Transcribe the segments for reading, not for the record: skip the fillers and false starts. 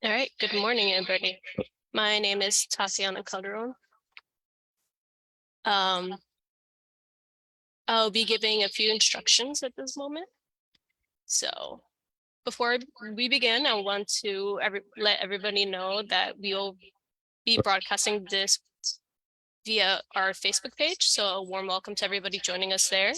All right, good morning, everybody. My name is Tatiana Calderon. I'll be giving a few instructions at this moment. So before we begin, I want to let everybody know that we will be broadcasting this via our Facebook page. So a warm welcome to everybody joining us there.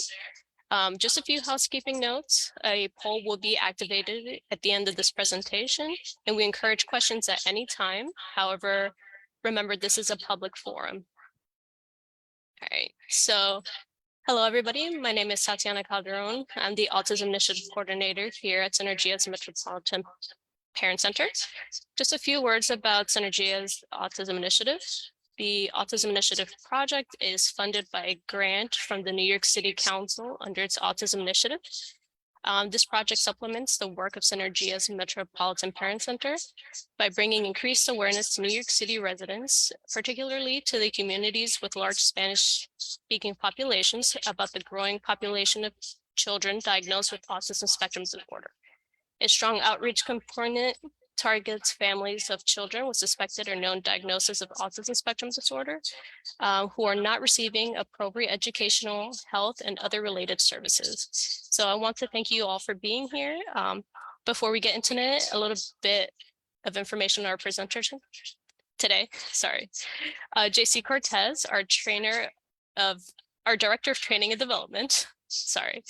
Just a few housekeeping notes. A poll will be activated at the end of this presentation, and we encourage questions at any time. However, remember, this is a public forum. All right, so hello, everybody. My name is Tatiana Calderon. I'm the Autism Initiative Coordinator here at Synergia's Metropolitan Parent Center. Just a few words about Synergia's Autism Initiative. The Autism Initiative project is funded by a grant from the New York City Council under its Autism Initiative. This project supplements the work of Synergia's Metropolitan Parent Center by bringing increased awareness to New York City residents, particularly to the communities with large Spanish-speaking populations, about the growing population of children diagnosed with autism spectrum disorder. A strong outreach component targets families of children with suspected or known diagnosis of autism spectrum disorder who are not receiving appropriate educational, health, and other related services. So I want to thank you all for being here. Before we get into it, a little bit of information on our presenter today. Sorry. JC Cortez, our Director of Training and Development. Sorry.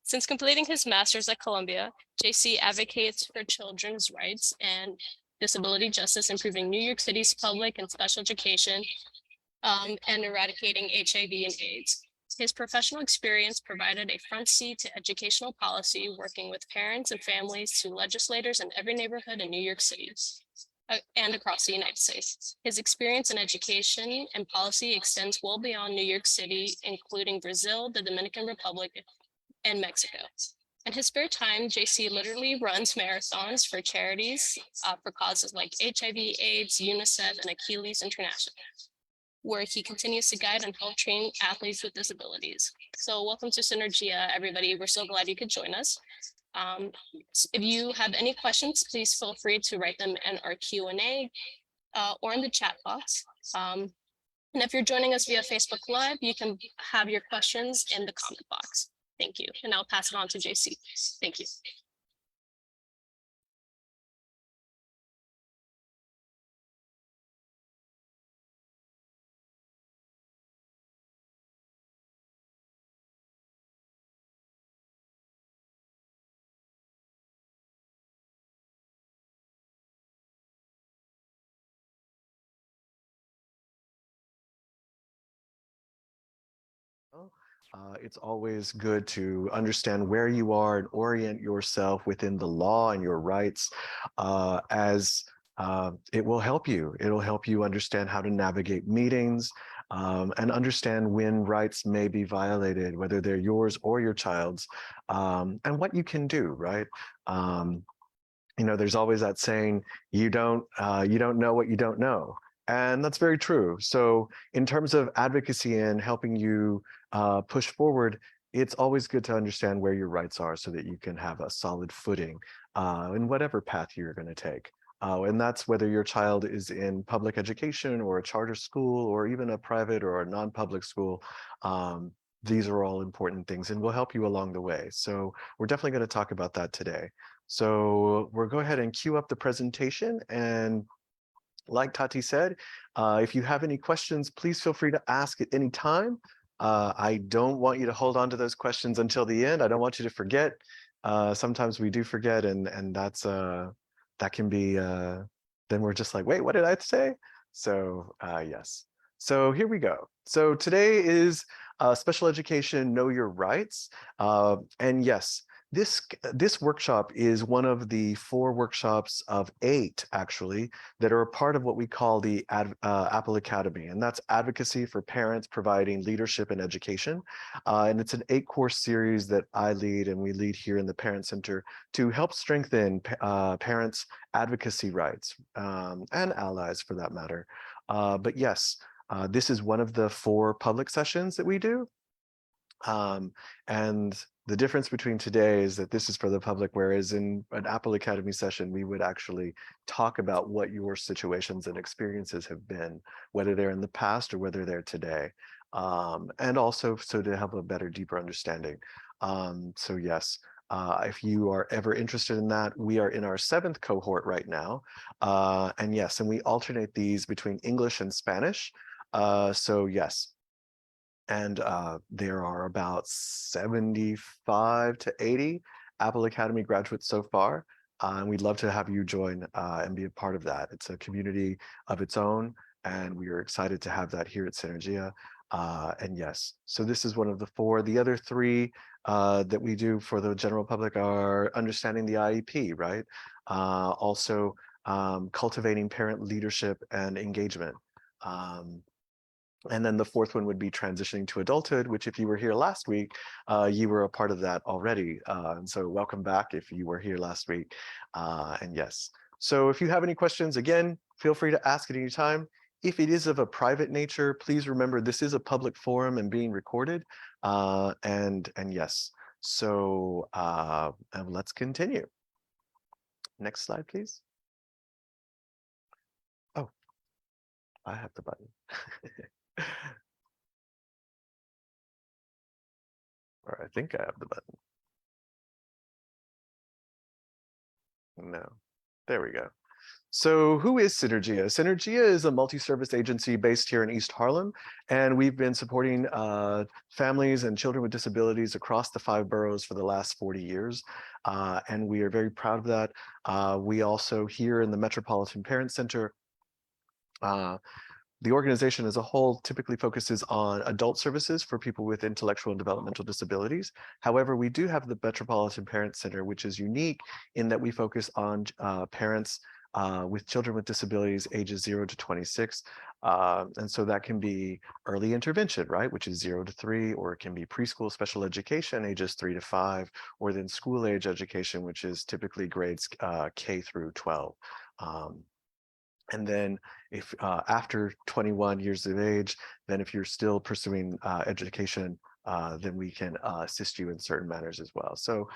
Since completing his master's at Columbia, JC advocates for children's rights and disability justice, improving New York City's public and special education, and eradicating HIV and AIDS. His professional experience provided a front seat to educational policy, working with parents and families to legislators in every neighborhood in New York City and across the United States. His experience in education and policy extends well beyond New York City, including Brazil, the Dominican Republic, and Mexico. In his spare time, JC literally runs marathons for charities for causes like HIV, AIDS, UNICEF, and Achilles International, where he continues to guide and help train athletes with disabilities. So welcome to Synergia, everybody. We're so glad you could join us. If you have any questions, please feel free to write them in our Q&A or in the chat box. And if you're joining us via Facebook Live, you can have your questions in the comment box. Thank you. And I'll pass it on to JC. Thank you. It's always good to understand where you are and orient yourself within the law and your rights, as it will help you. It'll help you understand how to navigate meetings and understand when rights may be violated, whether they're yours or your child's, and what you can do, right? There's always that saying, you don't know what you don't know. And that's very true. So in terms of advocacy and helping you push forward, it's always good to understand where your rights are so that you can have a solid footing in whatever path you're going to take. And that's whether your child is in public education or a charter school or even a private or a non-public school. These are all important things and will help you along the way. So we're definitely going to talk about that today. So we'll go ahead and queue up the presentation, and like Tati said, if you have any questions, please feel free to ask at any time. I don't want you to hold on to those questions until the end. I don't want you to forget. Sometimes we do forget, and that can be, then we're just like, wait, what did I say? So yes. So here we go. So today is Special Education, Know Your Rights. And yes, this workshop is one of the 4 workshops of 8, actually, that are a part of what we call the Apple Academy, and that's advocacy for parents, providing leadership and education. And it's an 8-course series that I lead and we lead here in the Parent Center to help strengthen parents' advocacy rights and allies for that matter. But yes, this is one of the 4 public sessions that we do. And The difference between today is that this is for the public, whereas in an Apple Academy session, we would actually talk about what your situations and experiences have been, whether they're in the past or whether they're today. And also so to have a better, deeper understanding. So yes, if you are ever interested in that, we are in our 7th cohort right now. And yes, and we alternate these between English and Spanish. So yes, and there are about 75 to 80 Apple Academy graduates so far. And we'd love to have you join and be a part of that. It's a community of its own, and we are excited to have that here at Synergia. And yes, so this is one of the 4. The other 3 that we do for the general public are understanding the IEP, right? Also, cultivating parent leadership and engagement. And then the 4th one would be transitioning to adulthood, which if you were here last week, you were a part of that already. And so welcome back if you were here last week. And yes, so if you have any questions, again, feel free to ask at any time. If it is of a private nature, please remember this is a public forum and being recorded. And yes, so let's continue. Next slide, please. Oh, I have the button. Or I think I have the button. No, there we go. So who is Synergia? Synergia is a multi-service agency based here in East Harlem, and we've been supporting families and children with disabilities across the 5 boroughs for the last 40 years. And we are very proud of that. We also here in the Metropolitan Parent Center, the organization as a whole typically focuses on adult services for people with intellectual and developmental disabilities. However, we do have the Metropolitan Parent Center, which is unique in that we focus on parents with children with disabilities ages 0 to 26. And so that can be early intervention, right, which is 0 to 3, or it can be preschool special education ages 3 to 5, or then school age education, which is typically grades K through 12. And then if after 21 years of age, then if you're still pursuing education, then we can assist you in certain matters as well. So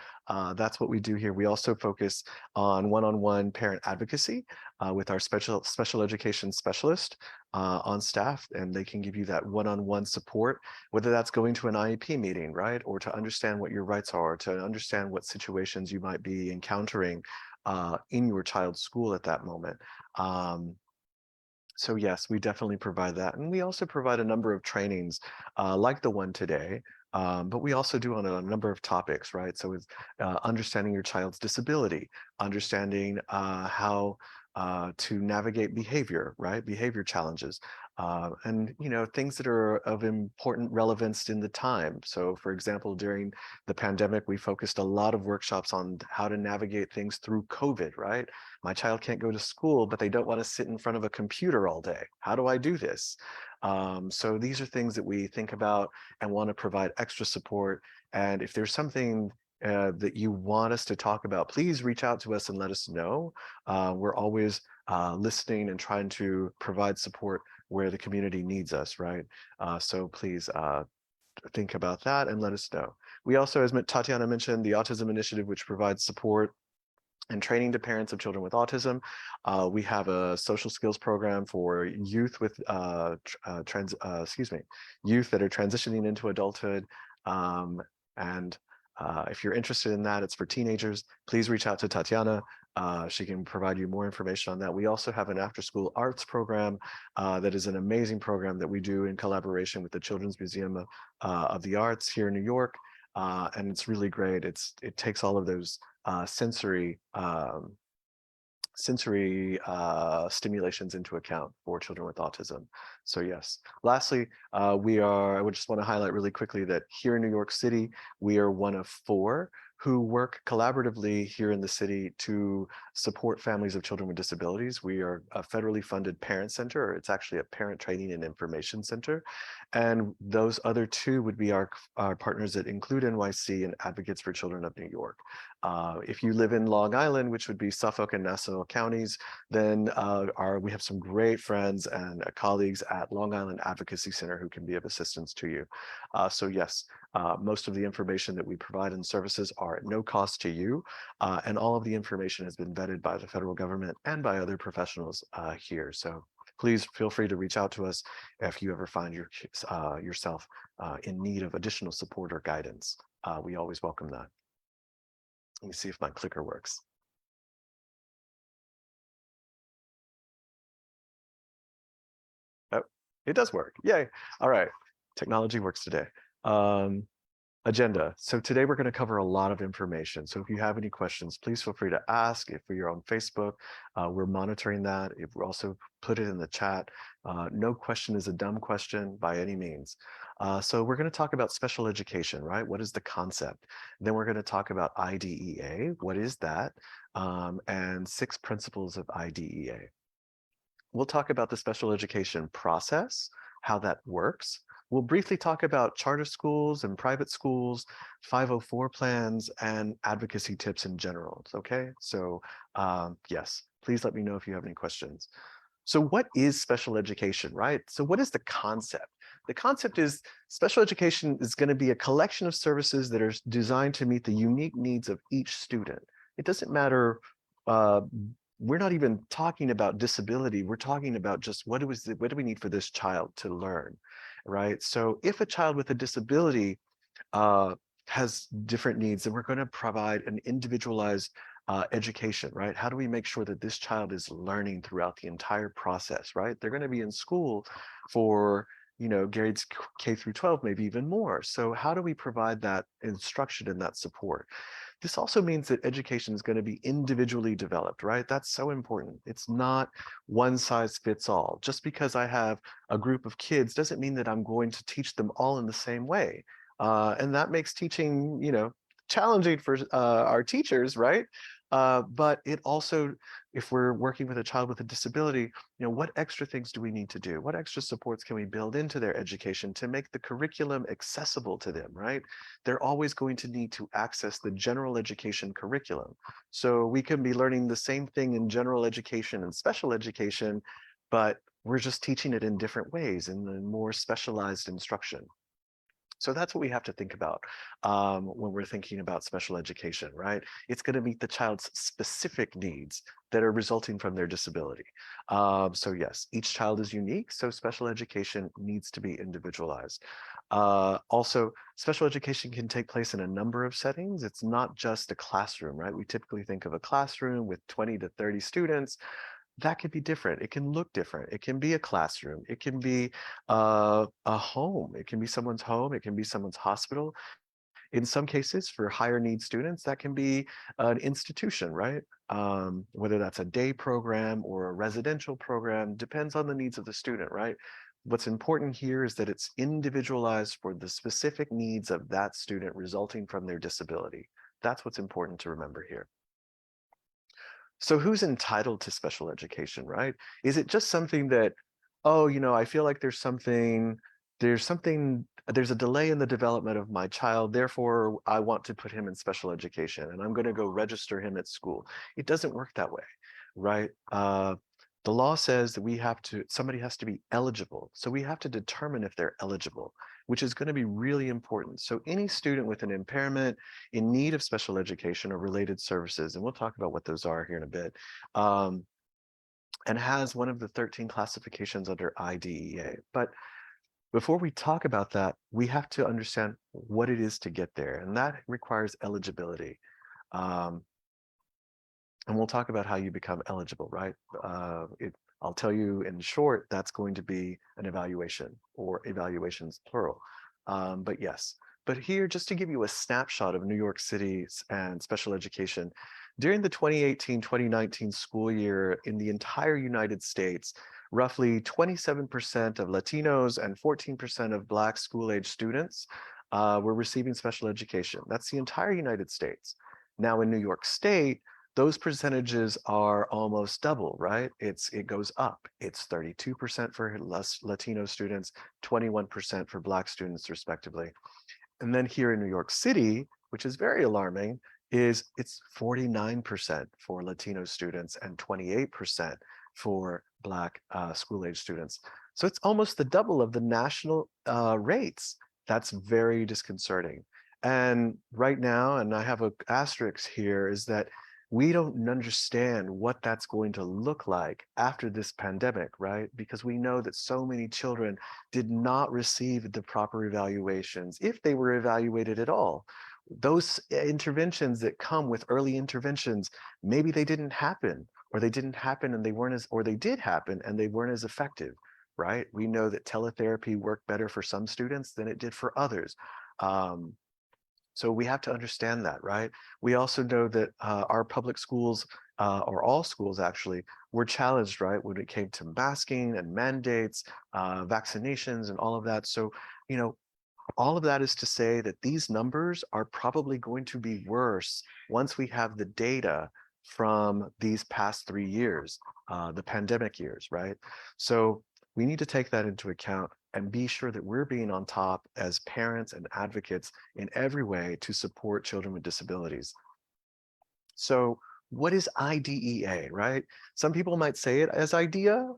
that's what we do here. We also focus on one-on-one parent advocacy with our special education specialist on staff, and they can give you that one-on-one support, whether that's going to an IEP meeting, right? Or to understand what your rights are, to understand what situations you might be encountering in your child's school at that moment. So yes, we definitely provide that. And we also provide a number of trainings like the one today, but we also do on a number of topics, right? So it's understanding your child's disability, understanding how to navigate behavior, right? Behavior challenges, and things that are of important relevance in the time. So for example, during the pandemic, we focused a lot of workshops on how to navigate things through COVID, right? My child can't go to school, but they don't want to sit in front of a computer all day. How do I do this? So these are things that we think about and want to provide extra support. And if there's something that you want us to talk about, please reach out to us and let us know. We're always listening and trying to provide support where the community needs us, right? So please think about that and let us know. We also, as Tatiana mentioned, the Autism Initiative, which provides support and training to parents of children with autism. We have a social skills program for youth with youth that are transitioning into adulthood. And if you're interested in that, it's for teenagers. Please reach out to Tatiana. She can provide you more information on that. We also have an after-school arts program that is an amazing program that we do in collaboration with the Children's Museum of the Arts here in New York. And it's really great. It takes all of those sensory stimulations into account for children with autism. So yes, lastly, I would just want to highlight really quickly that here in New York City, we are one of 4 who work collaboratively here in the city to support families of children with disabilities. We are a federally funded parent center. It's actually a parent training and information center. And those other 2 would be our partners at Include NYC and Advocates for Children of New York. If you live in Long Island, which would be Suffolk and Nassau counties, then we have some great friends and colleagues at Long Island Advocacy Center who can be of assistance to you. So yes, Most of the information that we provide and services are at no cost to you, and all of the information has been vetted by the federal government and by other professionals here. So please feel free to reach out to us if you ever find yourself in need of additional support or guidance. We always welcome that. Let me see if my clicker works. Oh, it does work. Yay. All right. Technology works today. Agenda. So today we're going to cover a lot of information. So if you have any questions, please feel free to ask. If you're on Facebook, we're monitoring that. If we also put it in the chat, no question is a dumb question by any means. So we're going to talk about special education, right? What is the concept? Then we're going to talk about IDEA. What is that? And 6 principles of IDEA. We'll talk about the special education process, how that works. We'll briefly talk about charter schools and private schools, 504 plans, and advocacy tips in general. Okay, so yes, please let me know if you have any questions. So what is special education, right? So what is the concept? The concept is special education is going to be a collection of services that are designed to meet the unique needs of each student. It doesn't matter, we're not even talking about disability. We're talking about just what do we need for this child to learn, right? So if a child with a disability has different needs, then we're going to provide an individualized education, right? How do we make sure that this child is learning throughout the entire process, right? They're going to be in school for, grades K through 12, maybe even more. So how do we provide that instruction and that support? This also means that education is going to be individually developed, right? That's so important. It's not one size fits all. Just because I have a group of kids doesn't mean that I'm going to teach them all in the same way. And that makes teaching, challenging for our teachers, right? But it also, if we're working with a child with a disability, what extra things do we need to do? What extra supports can we build into their education to make the curriculum accessible to them, right? They're always going to need to access the general education curriculum. So we can be learning the same thing in general education and special education, but we're just teaching it in different ways in the more specialized instruction. So that's what we have to think about when we're thinking about special education, right? It's going to meet the child's specific needs that are resulting from their disability. So yes, each child is unique, so special education needs to be individualized. Also, special education can take place in a number of settings. It's not just a classroom, right? We typically think of a classroom with 20 to 30 students. That could be different. It can look different. It can be a classroom. It can be a home. It can be someone's home. It can be someone's hospital. In some cases, for higher need students, that can be an institution, right? Whether that's a day program or a residential program, depends on the needs of the student, right? What's important here is that it's individualized for the specific needs of that student resulting from their disability. That's what's important to remember here. So who's entitled to special education, right? Is it just something that, oh, I feel like there's a delay in the development of my child, therefore I want to put him in special education and I'm going to go register him at school. It doesn't work that way, right? The law says that somebody has to be eligible. So we have to determine if they're eligible, which is going to be really important. So any student with an impairment in need of special education or related services, and we'll talk about what those are here in a bit, and has one of the 13 classifications under IDEA. But before we talk about that, we have to understand what it is to get there, and that requires eligibility. And we'll talk about how you become eligible, right? I'll tell you in short, that's going to be an evaluation or evaluations plural. But yes, but here, just to give you a snapshot of New York City's and special education, during the 2018-2019 school year in the entire United States, roughly 27% of Latinos and 14% of Black school-age students were receiving special education. That's the entire United States. Now in New York State, those percentages are almost double, right? It goes up. It's 32% for Latino students, 21% for Black students, respectively. And then here in New York City, which is very alarming, it's 49% for Latino students and 28% for Black school-age students. So it's almost the double of the national rates. That's very disconcerting. And right now, and I have an asterisk here, is that we don't understand what that's going to look like after this pandemic, right? Because we know that so many children did not receive the proper evaluations, if they were evaluated at all. Those interventions that come with early interventions, maybe they didn't happen, or they didn't happen and they weren't as, or they did happen and they weren't as effective, right? We know that teletherapy worked better for some students than it did for others. Um, so we have to understand that, right? We also know that our public schools, or all schools actually, were challenged, right, when it came to masking and mandates, vaccinations and all of that. So, you know, all of that is to say that these numbers are probably going to be worse once we have the data from these past 3 years, the pandemic years, right? So we need to take that into account and be sure that we're being on top as parents and advocates in every way to support children with disabilities. So what is IDEA, right? Some people might say it as IDEA.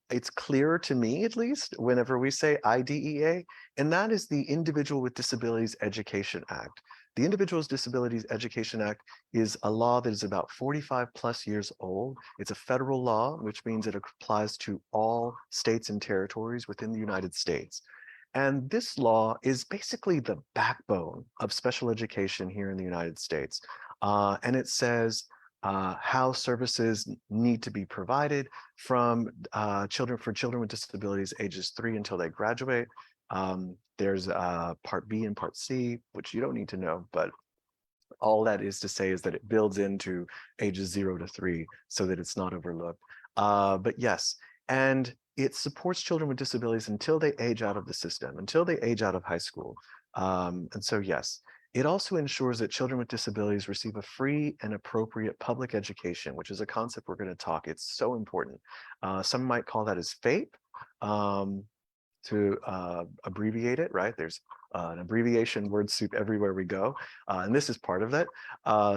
It's clearer to me, at least, whenever we say IDEA, and that is the Individual with Disabilities Education Act. The Individuals with Disabilities Education Act is a law that is about 45 plus years old. It's a federal law, which means it applies to all states and territories within the United States. And this law is basically the backbone of special education here in the United States. And it says how services need to be provided from children with disabilities ages 3 until they graduate. There's Part B and Part C, which you don't need to know, but all that is to say is that it builds into ages 0 to 3 so that it's not overlooked. But yes, and it supports children with disabilities until they age out of the system, until they age out of high school. And so yes, it also ensures that children with disabilities receive a free and appropriate public education, which is a concept we're going to talk. It's so important. Some might call that as FAPE. To abbreviate it, right? There's an abbreviation word soup everywhere we go, and this is part of that.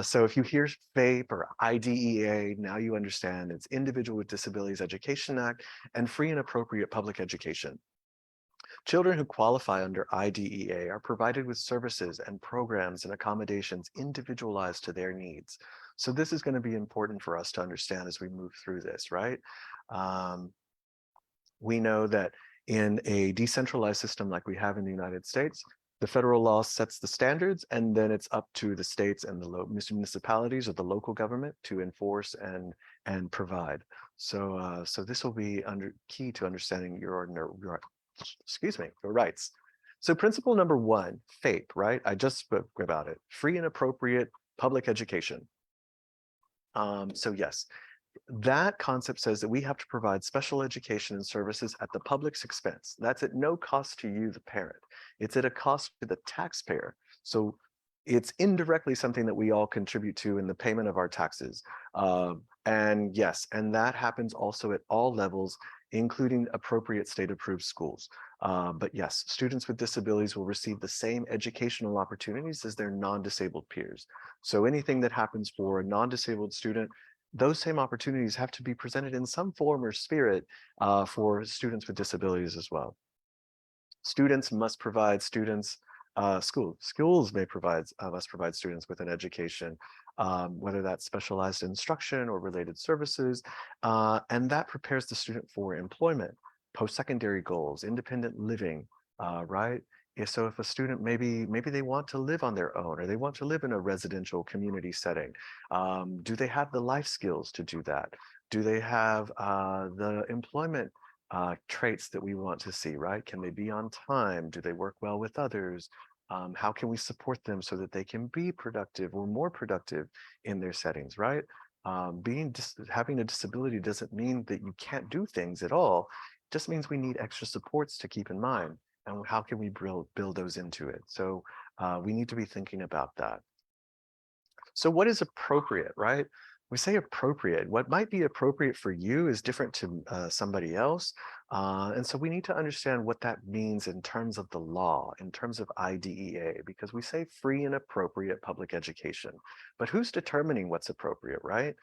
So if you hear FAPE or IDEA, now you understand it's Individual with Disabilities Education Act and Free and Appropriate Public Education. Children who qualify under IDEA are provided with services and programs and accommodations individualized to their needs. So this is going to be important for us to understand as we move through this, right? We know that in a decentralized system like we have in the United States, the federal law sets the standards, and then it's up to the states and the municipalities or the local government to enforce and provide. So so this will be key to understanding your rights. So principle number 1, FAPE, right? I just spoke about it, free and appropriate public education. So yes, that concept says that we have to provide special education and services at the public's expense. That's at no cost to you, the parent. It's at a cost to the taxpayer. So it's indirectly something that we all contribute to in the payment of our taxes. And yes, and that happens also at all levels, including appropriate state-approved schools. But yes, students with disabilities will receive the same educational opportunities as their non-disabled peers. So anything that happens for a non-disabled student, those same opportunities have to be presented in some form or spirit for students with disabilities as well. Students must provide schools may provide must provide students with an education, whether that's specialized instruction or related services, and that prepares the student for employment, post-secondary goals, independent living, right? Yeah, so if a student maybe they want to live on their own, or they want to live in a residential community setting, do they have the life skills to do that? Do they have the employment traits that we want to see, right? Can they be on time? Do they work well with others? How can we support them so that they can be productive or more productive in their settings, right? Having a disability doesn't mean that you can't do things at all. It just means we need extra supports to keep in mind. And how can we build those into it? So we need to be thinking about that. So what is appropriate, right? We say appropriate. What might be appropriate for you is different to somebody else. And so we need to understand what that means in terms of the law, in terms of IDEA, because we say free and appropriate public education. But who's determining what's appropriate, right?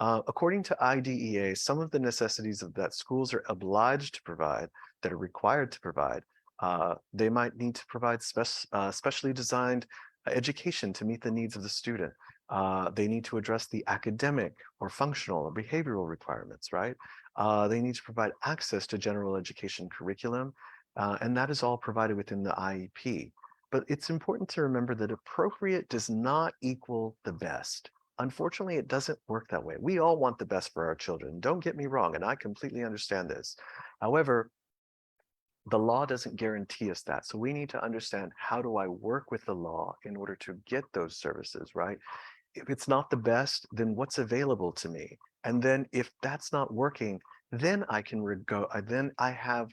According to IDEA, some of the necessities that schools are obliged to provide, that are required to provide, They might need to provide specially designed education to meet the needs of the student. They need to address the academic or functional or behavioral requirements, right? They need to provide access to general education curriculum, and that is all provided within the IEP. But it's important to remember that appropriate does not equal the best. Unfortunately, it doesn't work that way. We all want the best for our children. Don't get me wrong, and I completely understand this. However, the law doesn't guarantee us that. So we need to understand, how do I work with the law in order to get those services, right? If it's not the best, then what's available to me? And then if that's not working, then I can then I have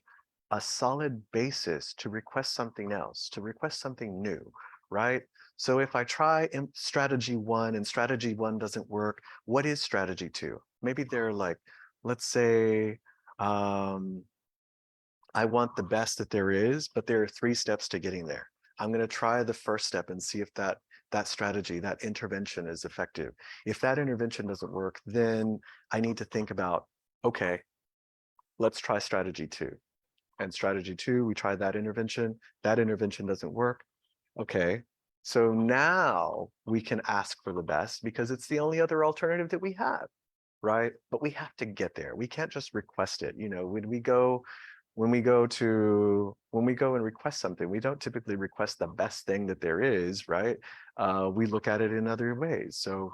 a solid basis to request something else, to request something new, right? So if I try strategy one and strategy one doesn't work, what is strategy two? Maybe they're like, let's say, I want the best that there is, but there are 3 steps to getting there. I'm going to try the first step and see if that strategy, that intervention is effective. If that intervention doesn't work, then I need to think about, okay, let's try strategy 2. And strategy 2, we try that intervention. That intervention doesn't work. Okay, so now we can ask for the best because it's the only other alternative that we have, right? But we have to get there. We can't just request it. You know, when we go and request something, we don't typically request the best thing that there is, right? We look at it in other ways. So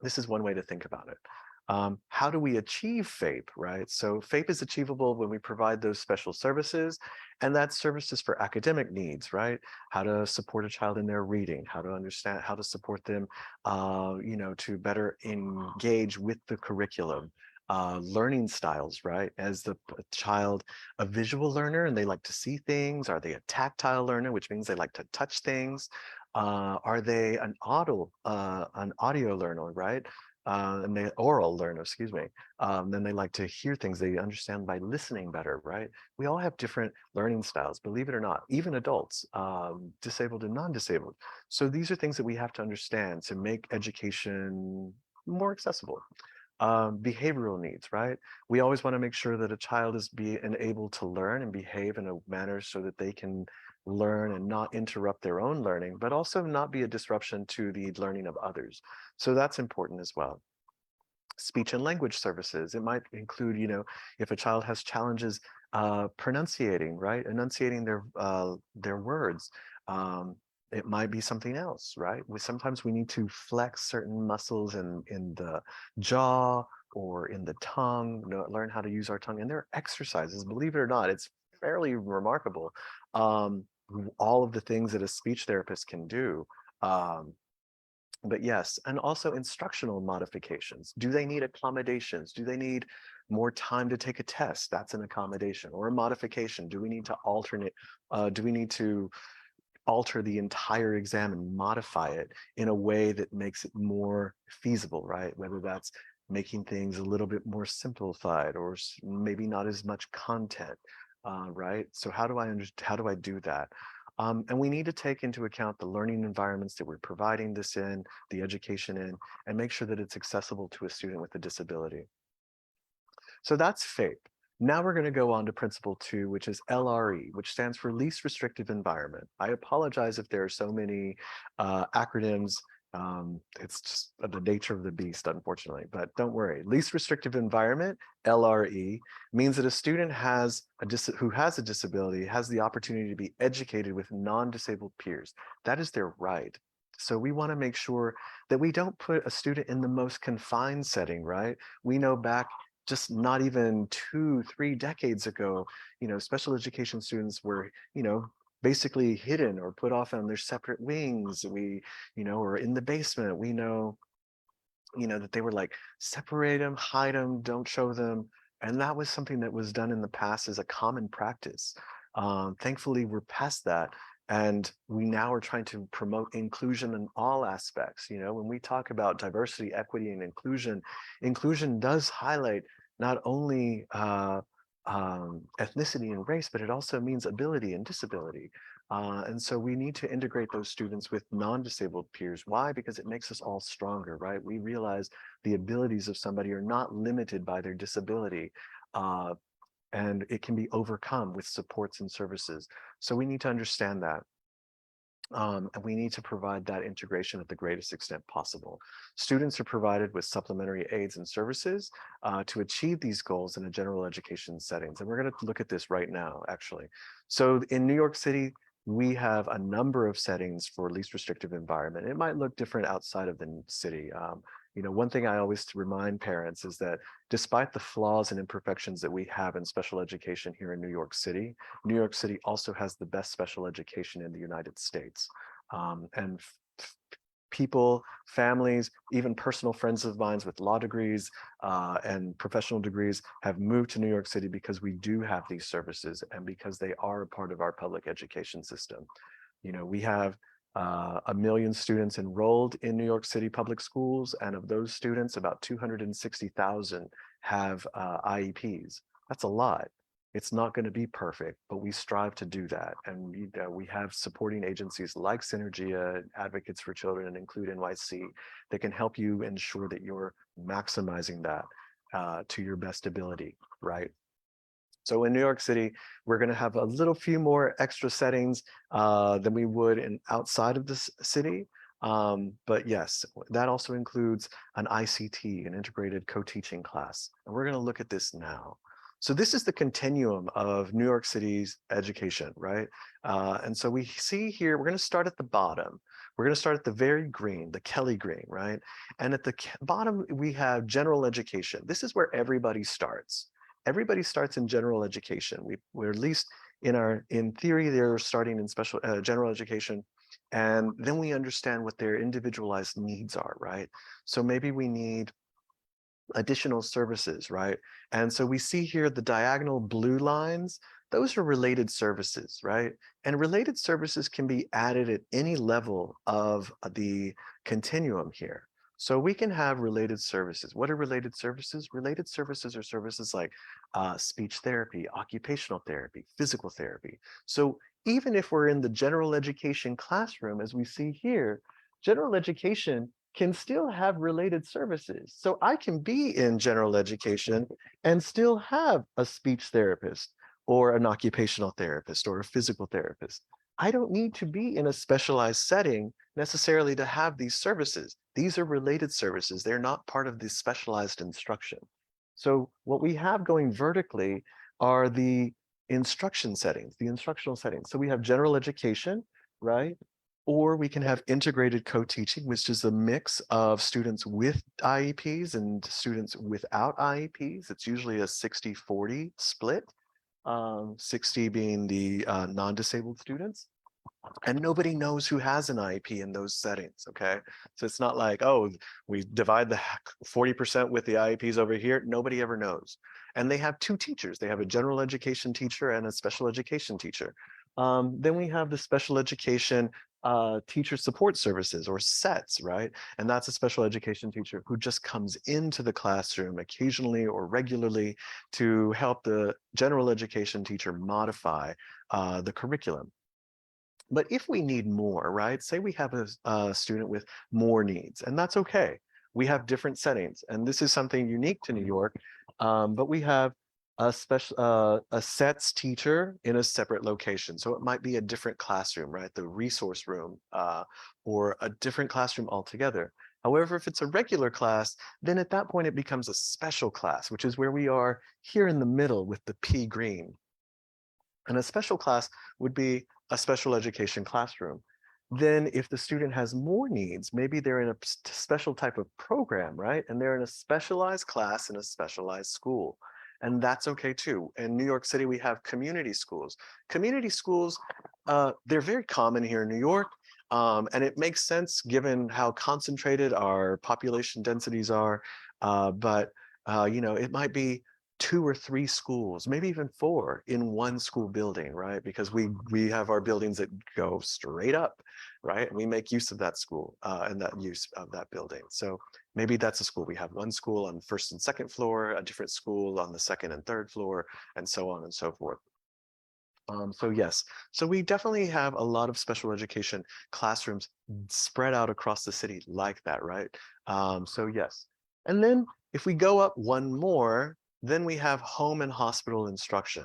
this is one way to think about it. How do we achieve FAPE, right? So FAPE is achievable when we provide those special services, and that's services for academic needs, right? How to support a child in their reading, how to understand, how to support them, you know, to better engage with the curriculum. Learning styles, right? As the child a visual learner and they like to see things? Are they a tactile learner, which means they like to touch things? Are they an audio learner, right? And they oral learner, excuse me. Then they like to hear things. They understand by listening better, right? We all have different learning styles, believe it or not, even adults, disabled and non-disabled. So these are things that we have to understand to make education more accessible. Behavioral needs, right? We always want to make sure that a child is able to learn and behave in a manner so that they can learn and not interrupt their own learning, but also not be a disruption to the learning of others. So that's important as well. Speech and language services. It might include, you know, if a child has challenges pronunciating, right? Enunciating their words. It might be something else, right? Sometimes we need to flex certain muscles in the jaw or in the tongue, learn how to use our tongue. And there are exercises, believe it or not, it's fairly remarkable. All of the things that a speech therapist can do. But yes, and also instructional modifications. Do they need accommodations? Do they need more time to take a test? That's an accommodation or a modification. Do we need to do we need to alter the entire exam and modify it in a way that makes it more feasible, right? Whether that's making things a little bit more simplified or maybe not as much content, right? So how do I do that? And we need to take into account the learning environments that we're providing this in, the education in, and make sure that it's accessible to a student with a disability. So that's FAPE. Now we're going to go on to principle 2, which is LRE, which stands for least restrictive environment. I apologize if there are so many acronyms. It's just the nature of the beast, unfortunately, but don't worry. Least restrictive environment, LRE, means that a student who has a disability has the opportunity to be educated with non-disabled peers. That is their right. So we want to make sure that we don't put a student in the most confined setting, right? We know back just not even 2-3 decades ago, you know, special education students were, you know, basically hidden or put off on their separate wings. We, you know, or in the basement. We know, you know, that they were like, separate them, hide them, don't show them. And that was something that was done in the past as a common practice. Thankfully, we're past that. And we now are trying to promote inclusion in all aspects. You know, when we talk about diversity, equity, and inclusion, inclusion does highlight not only ethnicity and race, but it also means ability and disability. And so we need to integrate those students with non-disabled peers. Why? Because it makes us all stronger, right? We realize the abilities of somebody are not limited by their disability. and it can be overcome with supports and services. So we need to understand that. And we need to provide that integration at the greatest extent possible. Students are provided with supplementary aids and services to achieve these goals in a general education settings. And we're going to look at this right now, actually. So in New York City, we have a number of settings for least restrictive environment. It might look different outside of the city. One thing I always remind parents is that despite the flaws and imperfections that we have in special education here in New York City also has the best special education in the United States. And people, families, even personal friends of mine with law degrees and professional degrees have moved to New York City because we do have these services and because they are a part of our public education system. We have 1 million students enrolled in New York City public schools, and of those students, about 260,000 have IEPs. That's a lot. It's not going to be perfect, but we strive to do that. And we have supporting agencies like Synergia, Advocates for Children, and Include NYC that can help you ensure that you're maximizing that to your best ability, right? So in New York City, we're going to have a little few more extra settings than we would in outside of this city. But yes, that also includes an ICT, an integrated co-teaching class. And we're going to look at this now. So this is the continuum of New York City's education, right? And so we see here, we're going to start at the bottom. We're going to start at the very green, the Kelly green, right? And at the bottom, we have general education. This is where everybody starts. Everybody starts in general education. We're at least in theory, they're starting in special general education. And then we understand what their individualized needs are, right? So maybe we need additional services, right? And so we see here the diagonal blue lines, those are related services, right? And related services can be added at any level of the continuum here. So we can have related services. What are related services? Related services are services like speech therapy, occupational therapy, physical therapy. So even if we're in the general education classroom, as we see here, general education can still have related services. So I can be in general education and still have a speech therapist or an occupational therapist or a physical therapist. I don't need to be in a specialized setting necessarily to have these services. These are related services. They're not part of the specialized instruction. So what we have going vertically are the instruction settings, the instructional settings. So we have general education, right? Or we can have integrated co-teaching, which is a mix of students with IEPs and students without IEPs. It's usually a 60-40 split, 60 being the non-disabled students. And nobody knows who has an IEP in those settings, okay? So it's not like, oh, we divide the 40% with the IEPs over here. Nobody ever knows. And they have two teachers. They have a general education teacher and a special education teacher. Then we have the special education teacher support services, or SETS, right? And that's a special education teacher who just comes into the classroom occasionally or regularly to help the general education teacher modify the curriculum. But if we need more, right? Say we have a student with more needs, and that's okay. We have different settings, and this is something unique to New York, but we have a SETS teacher in a separate location. So it might be a different classroom, right? The resource room, or a different classroom altogether. However, if it's a regular class, then at that point it becomes a special class, which is where we are here in the middle with the pea green. And a special class would be a special education classroom. Then if the student has more needs, maybe they're in a special type of program, right? And they're in a specialized class in a specialized school. And that's okay too. In New York City, we have community schools. Community schools, they're very common here in New York. And it makes sense given how concentrated our population densities are. It might be 2 or 3 schools, maybe even 4 in one school building, right? Because we have our buildings that go straight up, right? And we make use of that school and that use of that building. So maybe that's a school. We have one school on the 1st and 2nd floor, a different school on the 2nd and 3rd floor, and so on and so forth. So yes, so we definitely have a lot of special education classrooms spread out across the city like that, right? So yes. And then if we go up one more, Then we have home and hospital instruction.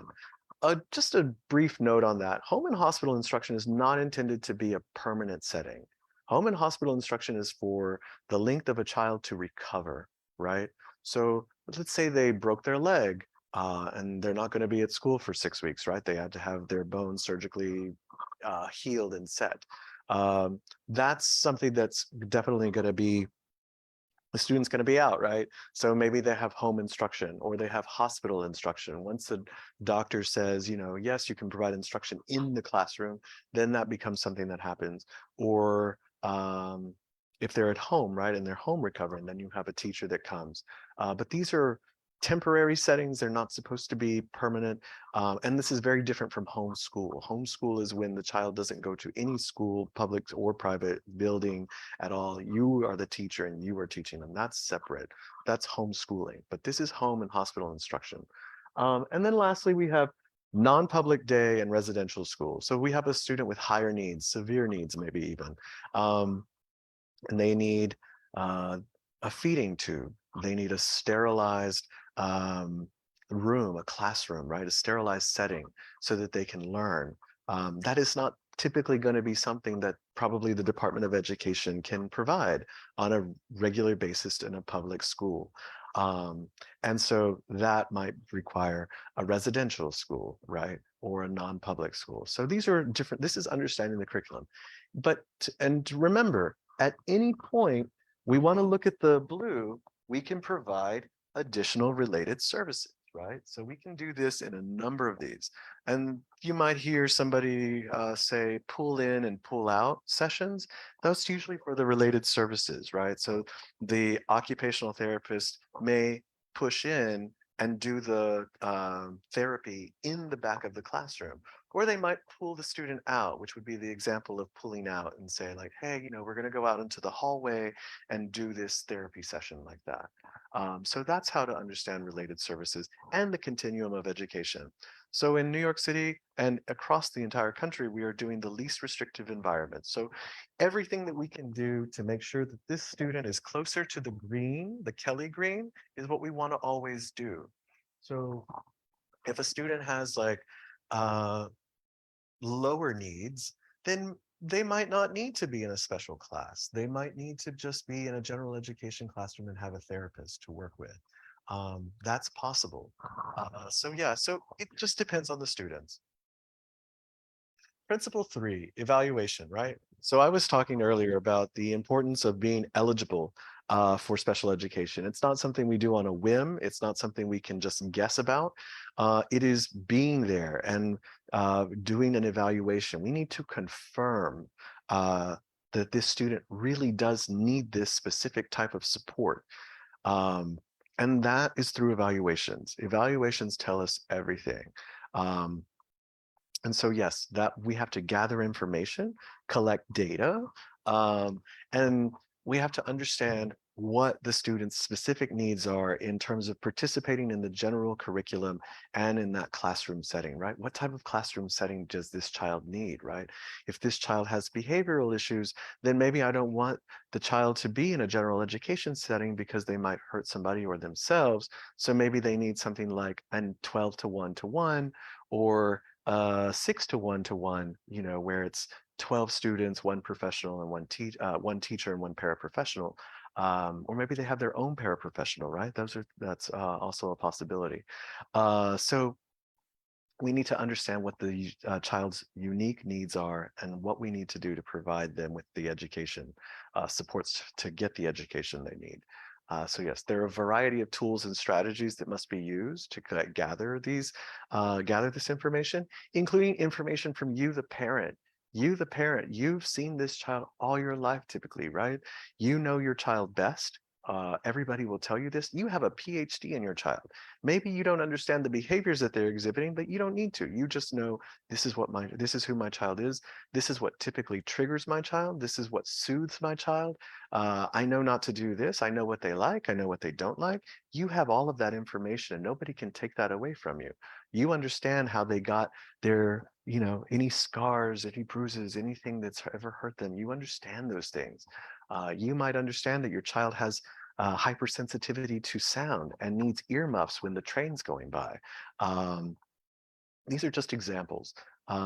Just a brief note on that. Home and hospital instruction is not intended to be a permanent setting. Home and hospital instruction is for the length of a child to recover, right? So let's say they broke their leg and they're not going to be at school for 6 weeks, right? They had to have their bones surgically healed and set. That's something that's definitely going to be the student's going to be out, right? So maybe they have home instruction or they have hospital instruction. Once the doctor says, yes, you can provide instruction in the classroom, then that becomes something that happens. Or if they're at home, right, and they're home recovering, then you have a teacher that comes. But these are temporary settings. They're not supposed to be permanent. And this is very different from homeschool. Homeschool is when the child doesn't go to any school, public or private building at all. You are the teacher and you are teaching them. That's separate. That's homeschooling. But this is home and hospital instruction. And then lastly, we have non-public day and residential school. So we have a student with higher needs, severe needs, maybe even. And they need a feeding tube. They need a sterilized room, a classroom, right? A sterilized setting so that they can learn. That is not typically going to be something that probably the Department of Education can provide on a regular basis in a public school. And so that might require a residential school, right? Or a non-public school. So these are different, this is understanding the curriculum. And remember, at any point, we want to look at the blue, we can provide additional related services, right? So we can do this in a number of these. And you might hear somebody say pull in and pull out sessions. That's usually for the related services, right? So the occupational therapist may push in and do the therapy in the back of the classroom. Or they might pull the student out, which would be the example of pulling out and say like, hey, we're going to go out into the hallway and do this therapy session like that. So that's how to understand related services and the continuum of education. So in New York City and across the entire country, we are doing the least restrictive environment. So everything that we can do to make sure that this student is closer to the green, the Kelly green, is what we want to always do. So if a student has like uh, lower needs, then they might not need to be in a special class. They might need to just be in a general education classroom and have a therapist to work with. That's possible. So yeah, so it just depends on the students. Principle 3, evaluation, right? So I was talking earlier about the importance of being eligible for special education. It's not something we do on a whim. It's not something we can just guess about. It is being there and doing an evaluation. We need to confirm that this student really does need this specific type of support. Um, and that is through evaluations. Evaluations tell us everything. Um, and so, yes, that we have to gather information, collect data, um, and we have to understand what the student's specific needs are in terms of participating in the general curriculum and in that classroom setting, right? What type of classroom setting does this child need, right? If this child has behavioral issues, then maybe I don't want the child to be in a general education setting because they might hurt somebody or themselves. So maybe they need something like a 12 to 1 to 1 or 6 to 1 to 1, where it's 12 students, one professional and one teacher and one paraprofessional. Or maybe they have their own paraprofessional, right? That's also a possibility. So we need to understand what the child's unique needs are and what we need to do to provide them with the education supports to get the education they need. So yes, there are a variety of tools and strategies that must be used to gather this information, including information from you, the parent. You, the parent, you've seen this child all your life typically, right? You know your child best. Everybody will tell you this. You have a PhD in your child. Maybe you don't understand the behaviors that they're exhibiting, but you don't need to. You just know this is who my child is. This is what typically triggers my child. This is what soothes my child. I know not to do this. I know what they like. I know what they don't like. You have all of that information and nobody can take that away from you. You understand how they got their, any scars, any bruises, anything that's ever hurt them. You understand those things. You might understand that your child has hypersensitivity to sound and needs earmuffs when the train's going by. These are just examples.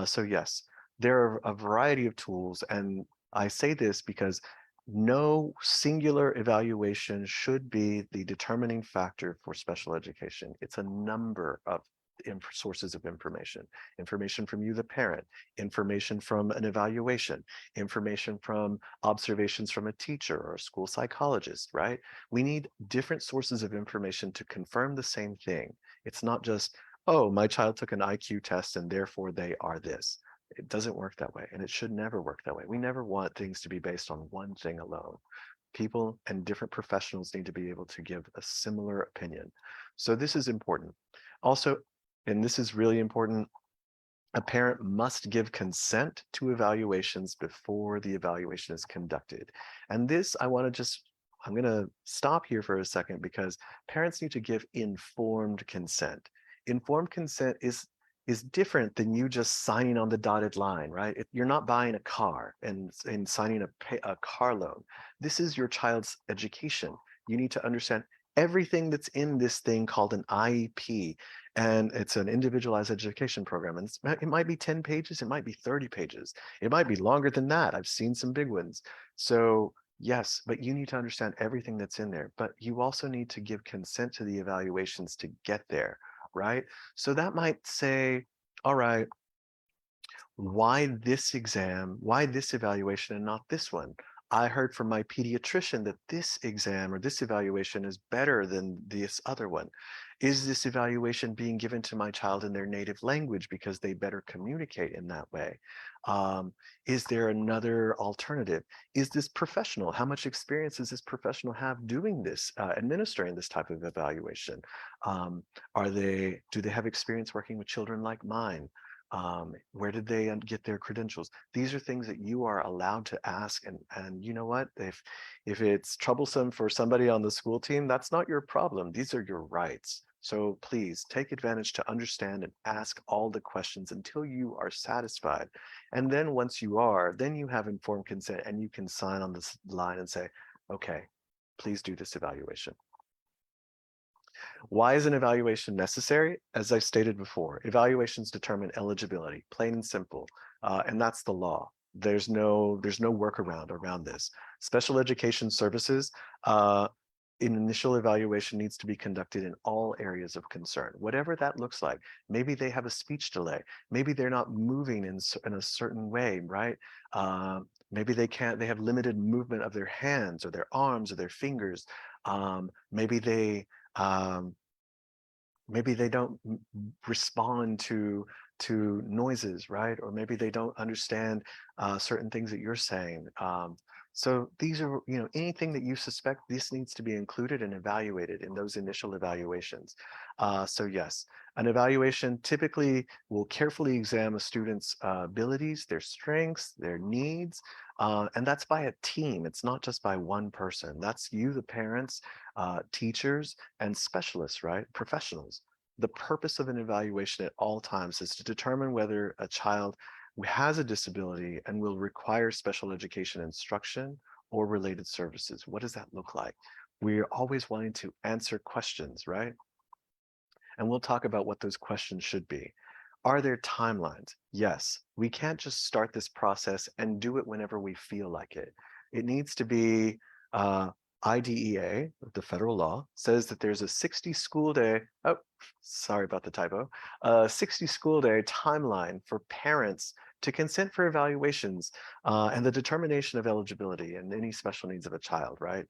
So yes, there are a variety of tools, and I say this because no singular evaluation should be the determining factor for special education. It's a number of sources of information. Information from you, the parent, information from an evaluation, information from observations from a teacher or a school psychologist, right? We need different sources of information to confirm the same thing. It's not just, oh, my child took an IQ test and therefore they are this. It doesn't work that way, and it should never work that way. We never want things to be based on one thing alone. People and different professionals need to be able to give a similar opinion. So this is important. Also, and this is really important, a parent must give consent to evaluations before the evaluation is conducted. And this, I'm going to stop here for a second because parents need to give informed consent. Informed consent is different than you just signing on the dotted line, right? You're not buying a car and signing a car loan. This is your child's education. You need to understand everything that's in this thing called an IEP, and it's an individualized education program. And it might be 10 pages, it might be 30 pages, it might be longer than that. I've seen some big ones. So yes, but you need to understand everything that's in there, but you also need to give consent to the evaluations to get there, right? So that might say, all right, why this exam, why this evaluation and not this one? I heard from my pediatrician that this exam or this evaluation is better than this other one. Is this evaluation being given to my child in their native language because they better communicate in that way? Is there another alternative? Is this professional? How much experience does this professional have doing this, administering this type of evaluation? Do they have experience working with children like mine? Where did they get their credentials? These are things that you are allowed to ask. And you know what? If it's troublesome for somebody on the school team, that's not your problem. These are your rights. So please take advantage to understand and ask all the questions until you are satisfied. And then once you are, then you have informed consent and you can sign on this line and say, okay, please do this evaluation. Why is an evaluation necessary? As I stated before, evaluations determine eligibility, plain and simple, and that's the law. There's no workaround around this. Special education services, initial evaluation needs to be conducted in all areas of concern, whatever that looks like. Maybe they have a speech delay. Maybe they're not moving in a certain way, right? Maybe they have limited movement of their hands or their arms or their fingers. Maybe um, they don't respond to noises, right? Or maybe they don't understand certain things that you're saying. So these are, anything that you suspect, this needs to be included and evaluated in those initial evaluations. So yes, an evaluation typically will carefully examine a student's abilities, their strengths, their needs, and that's by a team. It's not just by one person. That's you, the parents, teachers, and specialists, right? Professionals. The purpose of an evaluation at all times is to determine whether a child has a disability and will require special education instruction or related services. What does that look like? We're always wanting to answer questions, right? And we'll talk about what those questions should be. Are there timelines? Yes. We can't just start this process and do it whenever we feel like it. It needs to be IDEA, the federal law, says that there's a 60 school day, oh, sorry about the typo, 60 school day timeline for parents to consent for evaluations and the determination of eligibility and any special needs of a child, right?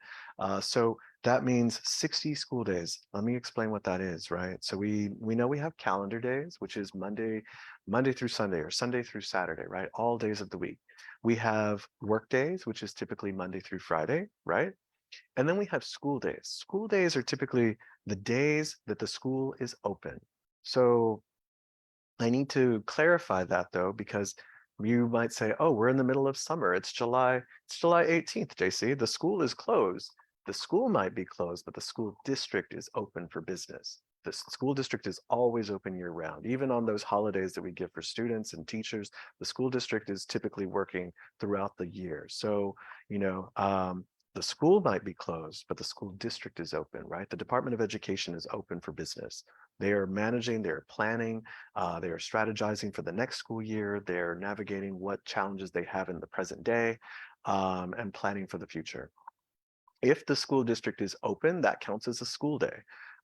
So that means 60 school days. Let me explain what that is, right? So we know we have calendar days, which is Monday through Sunday or Sunday through Saturday, right? All days of the week. We have work days, which is typically Monday through Friday, right? And then we have school days. School days are typically the days that the school is open. So I need to clarify that though, because you might say, oh, we're in the middle of summer. It's July 18th, JC. The school is closed. The school might be closed, but the school district is open for business. The school district is always open year round. Even on those holidays that we give for students and teachers, the school district is typically working throughout the year. So, The school might be closed, but the school district is open, right? The Department of Education is open for business. They are managing, they're planning, they are strategizing for the next school year. They're navigating what challenges they have in the present day, and planning for the future. If the school district is open, that counts as a school day.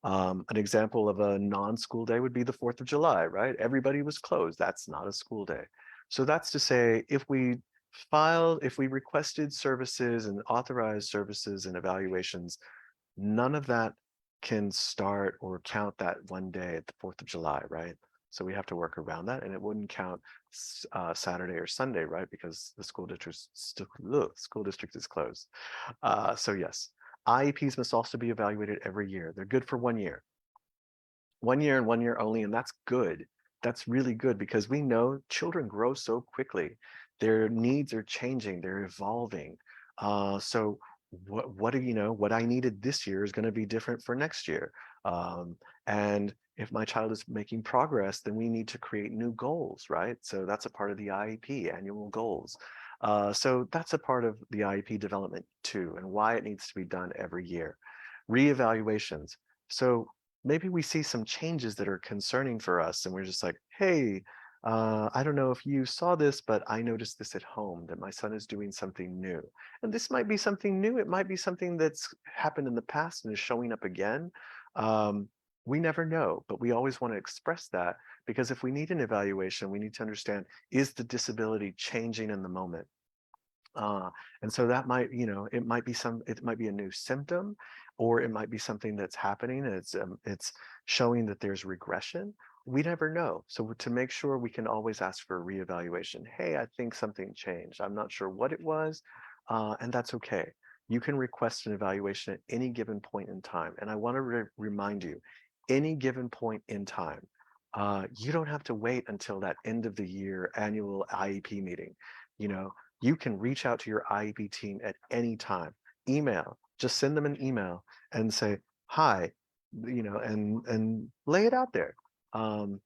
An example of a non-school day would be the 4th of July, right? Everybody was closed. That's not a school day. So that's to say, if we requested services and authorized services and evaluations, none of that can start or count that one day at the 4th of July, right? So we have to work around that, and it wouldn't count Saturday or Sunday, right? Because the school district is closed. So yes, IEPs must also be evaluated every year. They're good for 1 year. 1 year and 1 year only, and that's good. That's really good because we know children grow so quickly. Their needs are changing, they're evolving. So what do you know? What I needed this year is going to be different for next year. And if my child is making progress, then we need to create new goals, right? So that's a part of the IEP, annual goals. So that's a part of the IEP development too, and why it needs to be done every year. Reevaluations. So maybe we see some changes that are concerning for us, and we're just like, hey, I don't know if you saw this, but I noticed this at home, that my son is doing something new. And this might be something new. It might be something that's happened in the past and is showing up again. Um, we never know, but we always want to express that, because if we need an evaluation, we need to understand, is the disability changing in the moment? Uh, and so that might, it might be a new symptom, or it might be something that's happening. And it's showing that there's regression. We never know. So to make sure, we can always ask for a reevaluation. Hey, I think something changed. I'm not sure what it was, and that's okay. You can request an evaluation at any given point in time. And I want to remind you, any given point in time. You don't have to wait until that end of the year annual IEP meeting. You know, you can reach out to your IEP team at any time. Email, just send them an email and say, hi, and lay it out there. Um,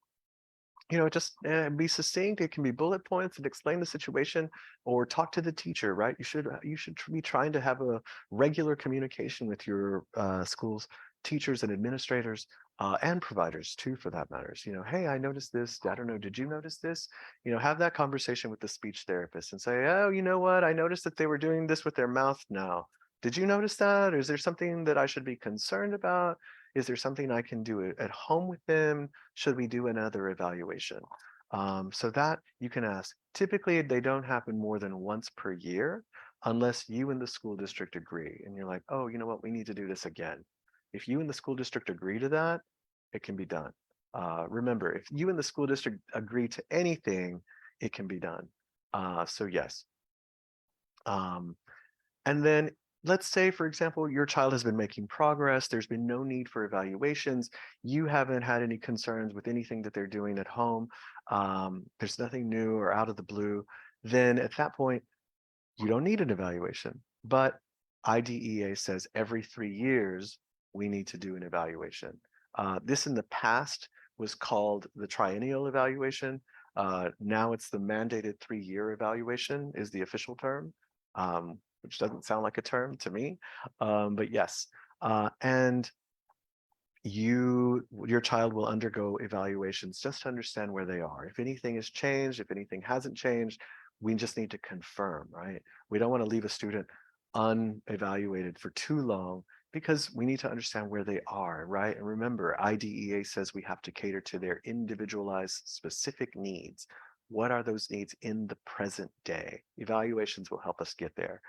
just be succinct. It can be bullet points and explain the situation, or talk to the teacher, right? You should be trying to have a regular communication with your school's teachers and administrators, and providers too, for that matters. Hey, I noticed this. I don't know. Did you notice this? Have that conversation with the speech therapist and say, oh, you know what? I noticed that they were doing this with their mouth now. Did you notice that? Or is there something that I should be concerned about? Is there something I can do at home with them? Should we do another evaluation? So that you can ask. Typically, they don't happen more than once per year, unless you and the school district agree. And you're like, oh, you know what? We need to do this again. If you and the school district agree to that, it can be done. Remember, if you and the school district agree to anything, it can be done. So yes. Um, and then let's say, for example, your child has been making progress. There's been no need for evaluations. You haven't had any concerns with anything that they're doing at home. There's nothing new or out of the blue. Then at that point, you don't need an evaluation. But IDEA says every 3 years, we need to do an evaluation. This in the past was called the triennial evaluation. Now it's the mandated 3-year evaluation is the official term, which doesn't sound like a term to me. But yes, and your child will undergo evaluations just to understand where they are. If anything has changed, if anything hasn't changed, we just need to confirm, right? We don't want to leave a student unevaluated for too long, because we need to understand where they are, right? And remember, IDEA says we have to cater to their individualized specific needs. What are those needs in the present day? Evaluations will help us get there.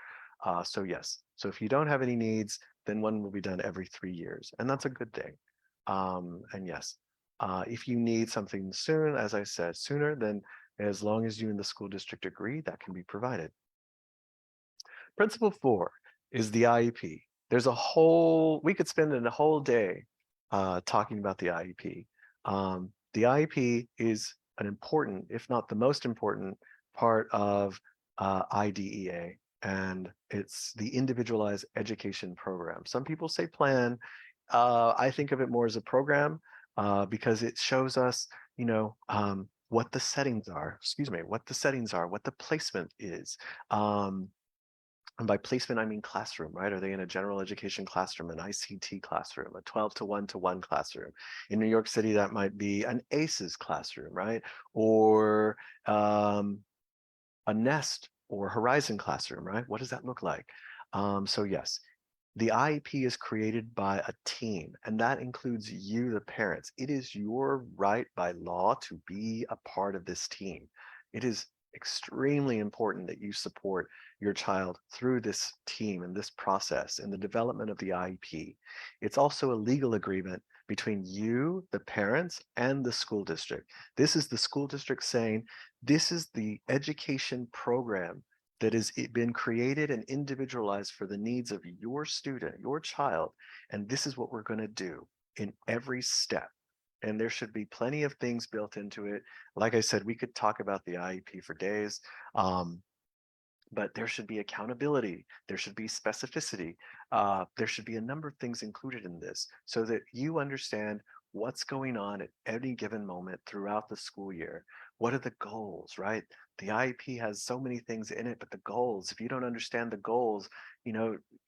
So yes, so if you don't have any needs, then one will be done every 3 years, and that's a good thing. And yes, if you need something soon, as I said, sooner, then as long as you and the school district agree, that can be provided. Principle 4 is the IEP. We could spend a whole day talking about the IEP. The IEP is an important, if not the most important, part of IDEA, and it's the individualized education program. Some people say plan. I think of it more as a program, because it shows us, what the settings are, what the placement is. And by placement, I mean classroom, right? Are they in a general education classroom, an ICT classroom, a 12 to 1 classroom? In New York City, that might be an ACES classroom, right? Or a Nest or Horizon classroom, right? What does that look like? So yes, the IEP is created by a team, and that includes you, the parents. It is your right by law to be a part of this team. It is extremely important that you support your child through this team and this process in the development of the IEP. It's also a legal agreement between you, the parents, and the school district. This is the school district saying, this is the education program that has been created and individualized for the needs of your student, your child. And this is what we're going to do in every step. And there should be plenty of things built into it. Like I said, we could talk about the IEP for days, but there should be accountability. There should be specificity. There should be a number of things included in this so that you understand what's going on at any given moment throughout the school year. What are the goals, right? The IEP has so many things in it, but the goals, if you don't understand the goals,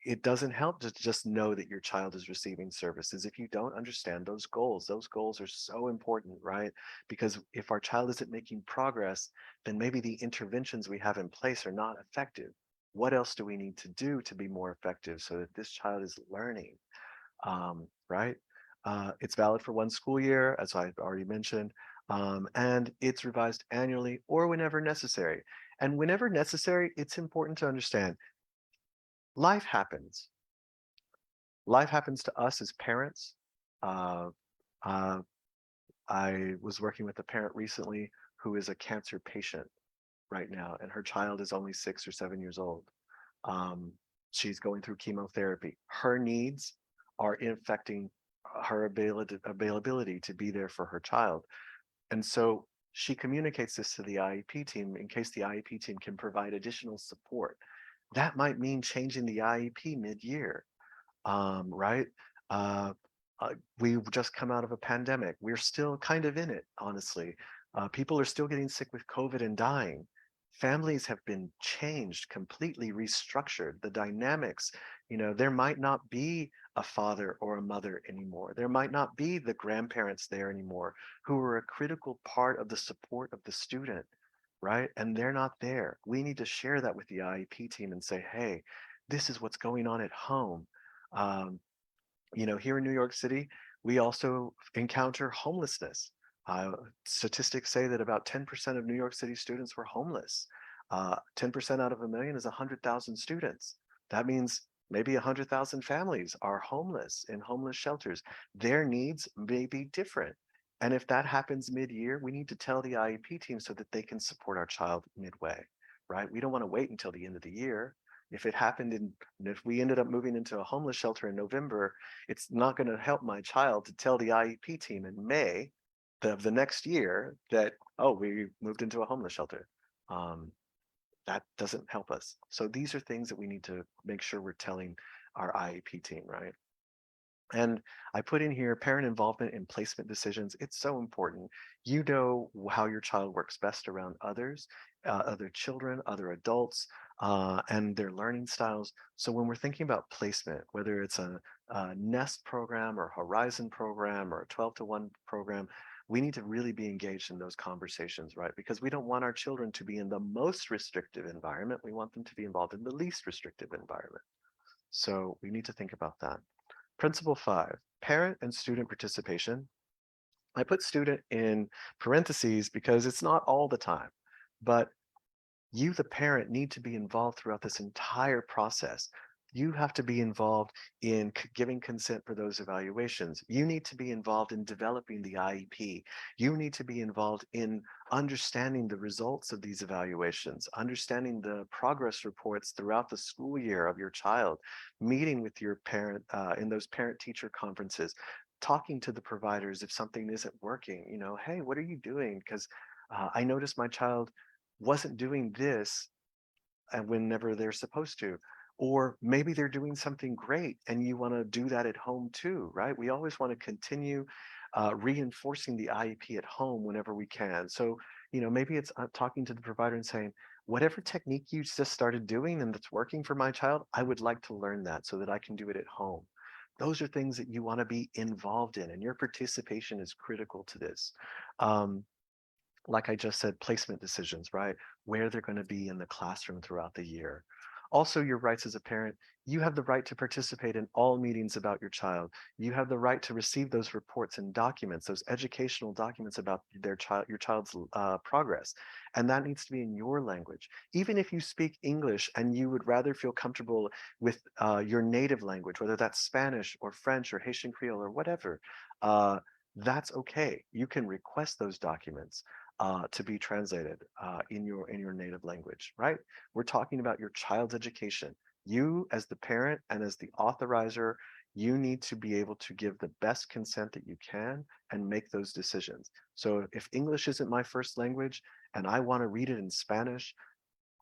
it doesn't help to just know that your child is receiving services. If you don't understand those goals are so important, right? Because if our child isn't making progress, then maybe the interventions we have in place are not effective. What else do we need to do to be more effective so that this child is learning, right? It's valid for 1 school year, as I've already mentioned, and it's revised annually or whenever necessary. And whenever necessary, it's important to understand life happens. Life happens to us as parents. Uh, uh, I was working with a parent recently who is a cancer patient right now, and her child is only 6 or 7 years old. Um, she's going through chemotherapy. Her needs are affecting her availability to be there for her child. And so she communicates this to the IEP team in case the IEP team can provide additional support. That might mean changing the IEP mid-year, right? Uh, we've just come out of a pandemic. We're still kind of in it, honestly. People are still getting sick with COVID and dying. Families have been changed, completely restructured. The dynamics, there might not be a father or a mother anymore. There might not be the grandparents there anymore who are a critical part of the support of the student, right? And they're not there. We need to share that with the IEP team and say, hey, this is what's going on at home. Um, Here in New York City, we also encounter homelessness. Uh, Statistics say that about 10% of New York City students were homeless. 10% out of 1 million is 100,000 students. That means maybe 100,000 families are homeless in homeless shelters. Their needs may be different. And if that happens mid-year, we need to tell the IEP team so that they can support our child midway, right? We don't want to wait until the end of the year. If it happened if we ended up moving into a homeless shelter in November, it's not going to help my child to tell the IEP team in May of the next year that, oh, we moved into a homeless shelter. Um, that doesn't help us. So these are things that we need to make sure we're telling our IEP team, right? And I put in here parent involvement in placement decisions. It's so important. You know how your child works best around others, other children, other adults, and their learning styles. So when we're thinking about placement, whether it's a Nest program or Horizon program or a 12 to 1 program, we need to really be engaged in those conversations, right? Because we don't want our children to be in the most restrictive environment. We want them to be involved in the least restrictive environment. So we need to think about that. Principle 5, parent and student participation. I put student in parentheses because it's not all the time, but you, the parent, need to be involved throughout this entire process. You have to be involved in giving consent for those evaluations. You need to be involved in developing the IEP. You need to be involved in understanding the results of these evaluations, understanding the progress reports throughout the school year of your child, meeting with your parent in those parent-teacher conferences, talking to the providers if something isn't working. Hey, what are you doing? Because I noticed my child wasn't doing this and whenever they're supposed to. Or maybe they're doing something great and you want to do that at home too, right? We always want to continue reinforcing the IEP at home whenever we can. So, maybe it's talking to the provider and saying, whatever technique you just started doing and that's working for my child, I would like to learn that so that I can do it at home. Those are things that you want to be involved in, and your participation is critical to this. Um, like I just said, placement decisions, right? Where they're going to be in the classroom throughout the year. Also, your rights as a parent, you have the right to participate in all meetings about your child. You have the right to receive those reports and documents, those educational documents about your child's progress. And that needs to be in your language. Even if you speak English and you would rather feel comfortable with your native language, whether that's Spanish or French or Haitian Creole or whatever, that's okay. You can request those documents to be translated in your native language, right? We're talking about your child's education. You, as the parent and as the authorizer, you need to be able to give the best consent that you can and make those decisions. So if English isn't my first language and I want to read it in Spanish,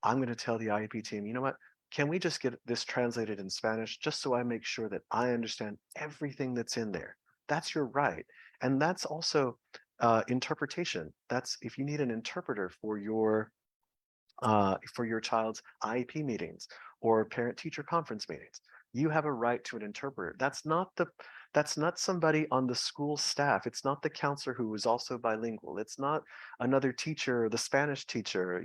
I'm going to tell the IEP team, you know what? Can we just get this translated in Spanish just so I make sure that I understand everything that's in there? That's your right. And that's also interpretation. That's if you need an interpreter for your child's IEP meetings or parent-teacher conference meetings. You have a right to an interpreter. That's not somebody on the school staff. It's not the counselor who is also bilingual. It's not another teacher, the Spanish teacher,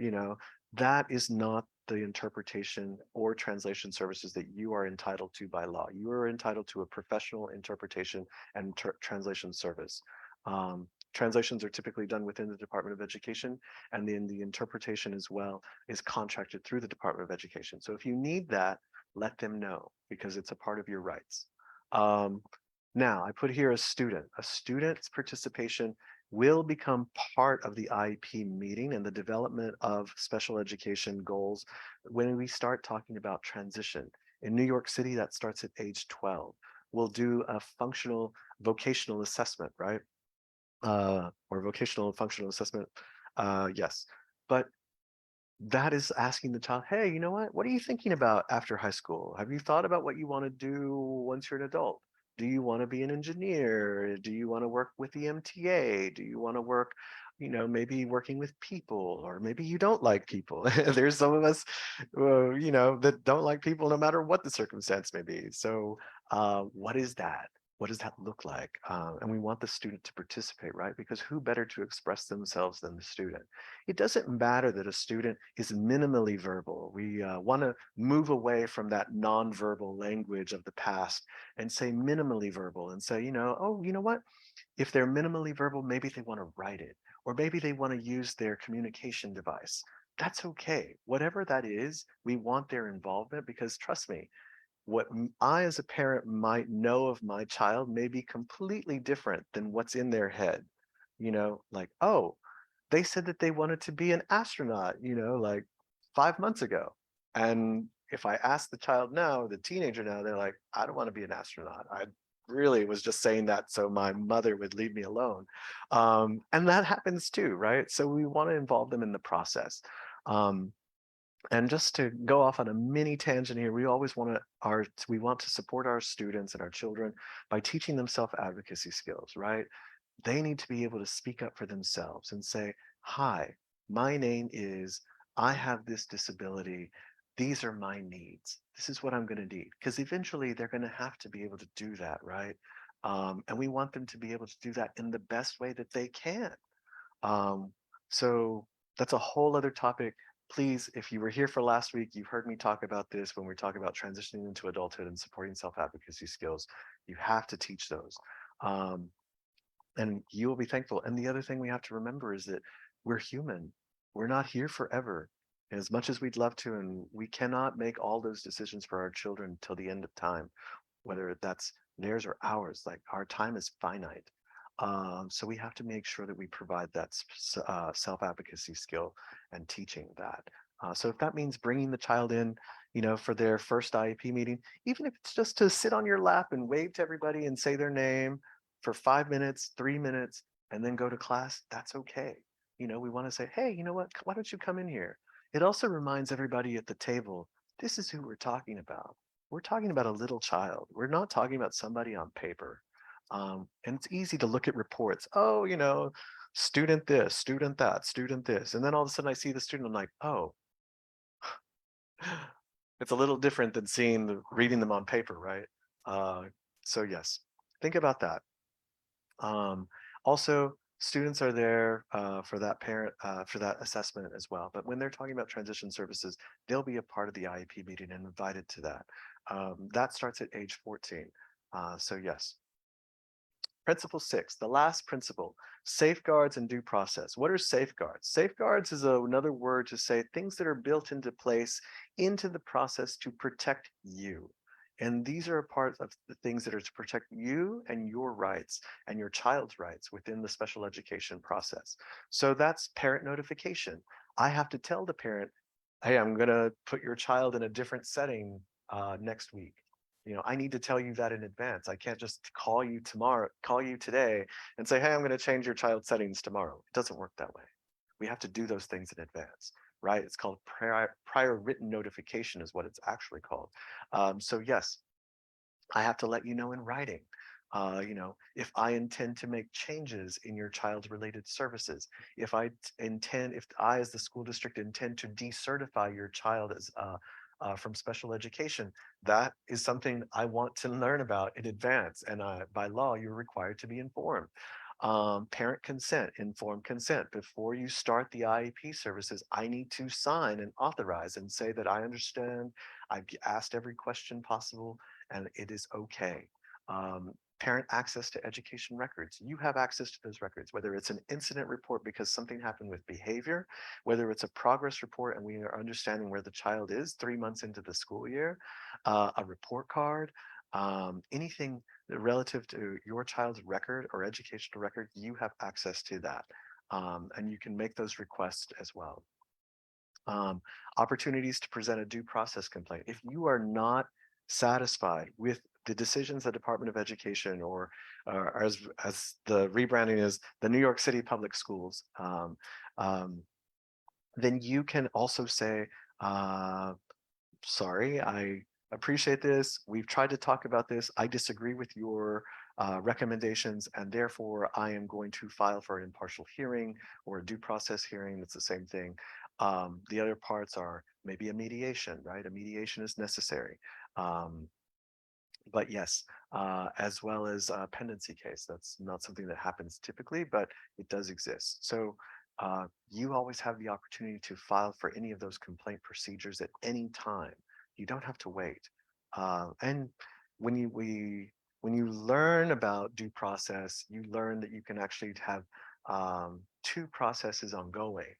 that is not the interpretation or translation services that you are entitled to by law. You are entitled to a professional interpretation and translation service. Translations are typically done within the Department of Education, and then the interpretation as well is contracted through the Department of Education. So if you need that, let them know because it's a part of your rights. Um, Now, I put here a student. A student's participation will become part of the IEP meeting and the development of special education goals when we start talking about transition. In New York City, that starts at age 12. We'll do a functional vocational assessment, right? Or vocational and functional assessment. Yes. But that is asking the child, hey, you know what? What are you thinking about after high school? Have you thought about what you want to do once you're an adult? Do you want to be an engineer? Do you want to work with the MTA? Do you want to work, maybe working with people, or maybe you don't like people? There's some of us, that don't like people no matter what the circumstance may be. So, what is that? What does that look like? And we want the student to participate, right? Because who better to express themselves than the student? It doesn't matter that a student is minimally verbal. We want to move away from that nonverbal language of the past and say minimally verbal and say, oh, you know what? If they're minimally verbal, maybe they want to write it, or maybe they want to use their communication device. That's okay. Whatever that is, we want their involvement because trust me, what I as a parent might know of my child may be completely different than what's in their head. Like, oh, they said that they wanted to be an astronaut, like 5 months ago. And if I ask the child now, the teenager now, they're like, I don't want to be an astronaut. I really was just saying that so my mother would leave me alone. And that happens too, right? So we want to involve them in the process. Um, and just to go off on a mini tangent here, we want to support our students and our children by teaching them self-advocacy skills, right? They need to be able to speak up for themselves and say, hi, my name is, I have this disability. These are my needs. This is what I'm going to need. Because eventually they're going to have to be able to do that, right? And we want them to be able to do that in the best way that they can. Um, so that's a whole other topic. Please, if you were here for last week, you've heard me talk about this when we're talking about transitioning into adulthood and supporting self-advocacy skills. You have to teach those. Um, and you will be thankful. And the other thing we have to remember is that we're human. We're not here forever. As much as we'd love to, and we cannot make all those decisions for our children till the end of time, whether that's theirs or ours. Like our time is finite. So we have to make sure that we provide that self-advocacy skill and teaching that. So if that means bringing the child in, for their first IEP meeting, even if it's just to sit on your lap and wave to everybody and say their name for 5 minutes, 3 minutes, and then go to class, that's okay. We want to say, hey, you know what? Why don't you come in here? It also reminds everybody at the table, this is who we're talking about. We're talking about a little child. We're not talking about somebody on paper. And it's easy to look at reports. Oh, student this, student that, student this. And then all of a sudden I see the student, I'm like, oh, It's a little different than reading them on paper, right? Uh, so yes, think about that. Um, Also, students are there for that for that assessment as well. But when they're talking about transition services, they'll be a part of the IEP meeting and invited to that. That starts at age 14. So yes. Principle 6, the last principle, safeguards and due process. What are safeguards? Safeguards is another word to say things that are built into place into the process to protect you. And these are a part of the things that are to protect you and your rights and your child's rights within the special education process. So that's parent notification. I have to tell the parent, hey, I'm going to put your child in a different setting next week. I need to tell you that in advance. I can't just call you today and say, hey, I'm going to change your child settings tomorrow. It doesn't work that way. We have to do those things in advance, right? It's called prior written notification is what it's actually called. So yes, I have to let you know in writing. If I intend to make changes in your child's related services, if I, as the school district, intend to decertify your child as from special education, that is something I want to learn about in advance. And by law, you're required to be informed. Parent consent, informed consent. Before you start the IEP services, I need to sign and authorize and say that I understand. I've asked every question possible and it is okay. Parent access to education records. You have access to those records, whether it's an incident report because something happened with behavior, whether it's a progress report and we are understanding where the child is 3 months into the school year, a report card, anything relative to your child's record or educational record, you have access to that. And you can make those requests as well. Um, Opportunities to present a due process complaint. If you are not satisfied with the decisions of the Department of Education or as the rebranding is the New York City Public Schools, um, then you can also say, uh, sorry, I appreciate this. We've tried to talk about this. I disagree with your recommendations, and therefore I am going to file for an impartial hearing or a due process hearing. It's the same thing. The other parts are maybe a mediation, right? A mediation is necessary. Um, but yes, as well as a pendency case. That's not something that happens typically, but it does exist. So you always have the opportunity to file for any of those complaint procedures at any time. You don't have to wait. And when when you learn about due process, you learn that you can actually have two processes ongoing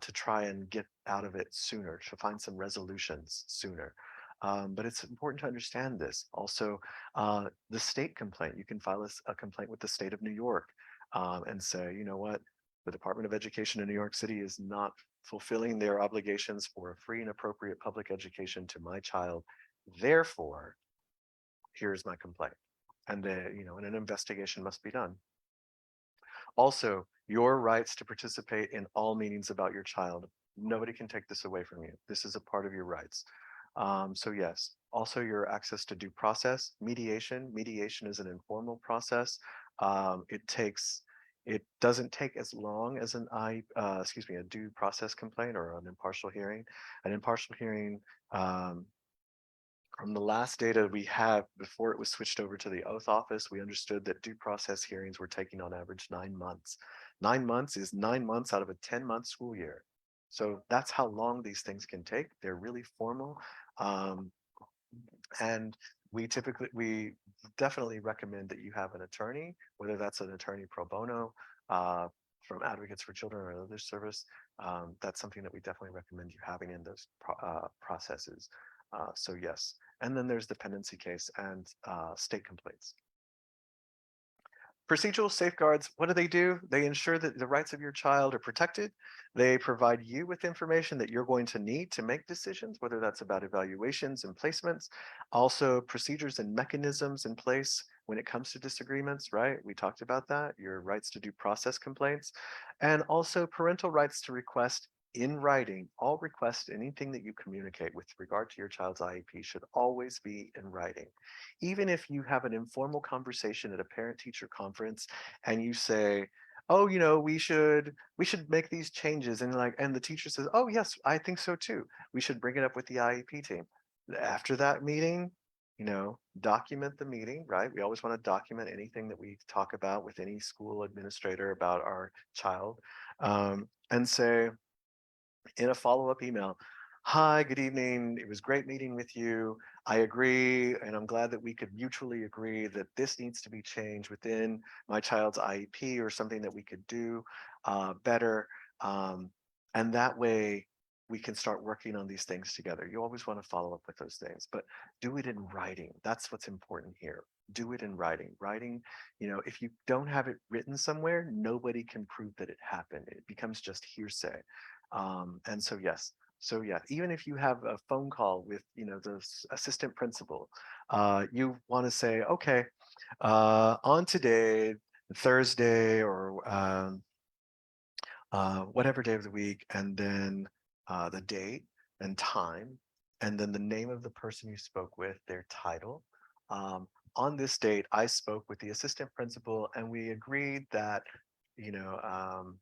to try and get out of it sooner, to find some resolutions sooner. But it's important to understand this. Also, the state complaint, you can file a complaint with the state of New York and say, you know what, the Department of Education in New York City is not fulfilling their obligations for a free and appropriate public education to my child. Therefore, here's my complaint. And an investigation must be done. Also, your rights to participate in all meetings about your child. Nobody can take this away from you. This is a part of your rights. So yes, also your access to due process, mediation. Mediation is an informal process. It doesn't take as long as a due process complaint or an impartial hearing. An impartial hearing, from the last data we have before it was switched over to the oath office, we understood that due process hearings were taking on average 9 months. 9 months is 9 months out of a 10-month school year. So that's how long these things can take. They're really formal. Um, and we definitely recommend that you have an attorney, whether that's an attorney pro bono uh, from Advocates for Children or other service. That's something that we definitely recommend you having in those processes. So yes, and then there's dependency case and state complaints. Procedural safeguards, what do? They ensure that the rights of your child are protected. They provide you with information that you're going to need to make decisions, whether that's about evaluations and placements. Also, procedures and mechanisms in place when it comes to disagreements, right? We talked about that, your rights to due process complaints, and also parental rights to request in writing. All requests, anything that you communicate with regard to your child's IEP should always be in writing. Even if you have an informal conversation at a parent teacher conference and you say, oh, we should make these changes, and the teacher says, oh yes, I think so too. We should bring it up with the IEP team. After that meeting, document the meeting, right? We always want to document anything that we talk about with any school administrator about our child, and say in a follow-up email, hi, good evening. It was great meeting with you. I agree, and I'm glad that we could mutually agree that this needs to be changed within my child's IEP, or something that we could do better. And that way we can start working on these things together. You always want to follow up with those things, but do it in writing. That's what's important here. Do it in writing. Writing, if you don't have it written somewhere, nobody can prove that it happened. It becomes just hearsay. And so, yes. So yeah, even if you have a phone call with, the assistant principal, you want to say, okay, on today, Thursday, or whatever day of the week, and then the date and time, and then the name of the person you spoke with, their title. On this date, I spoke with the assistant principal, and we agreed that, you know, um,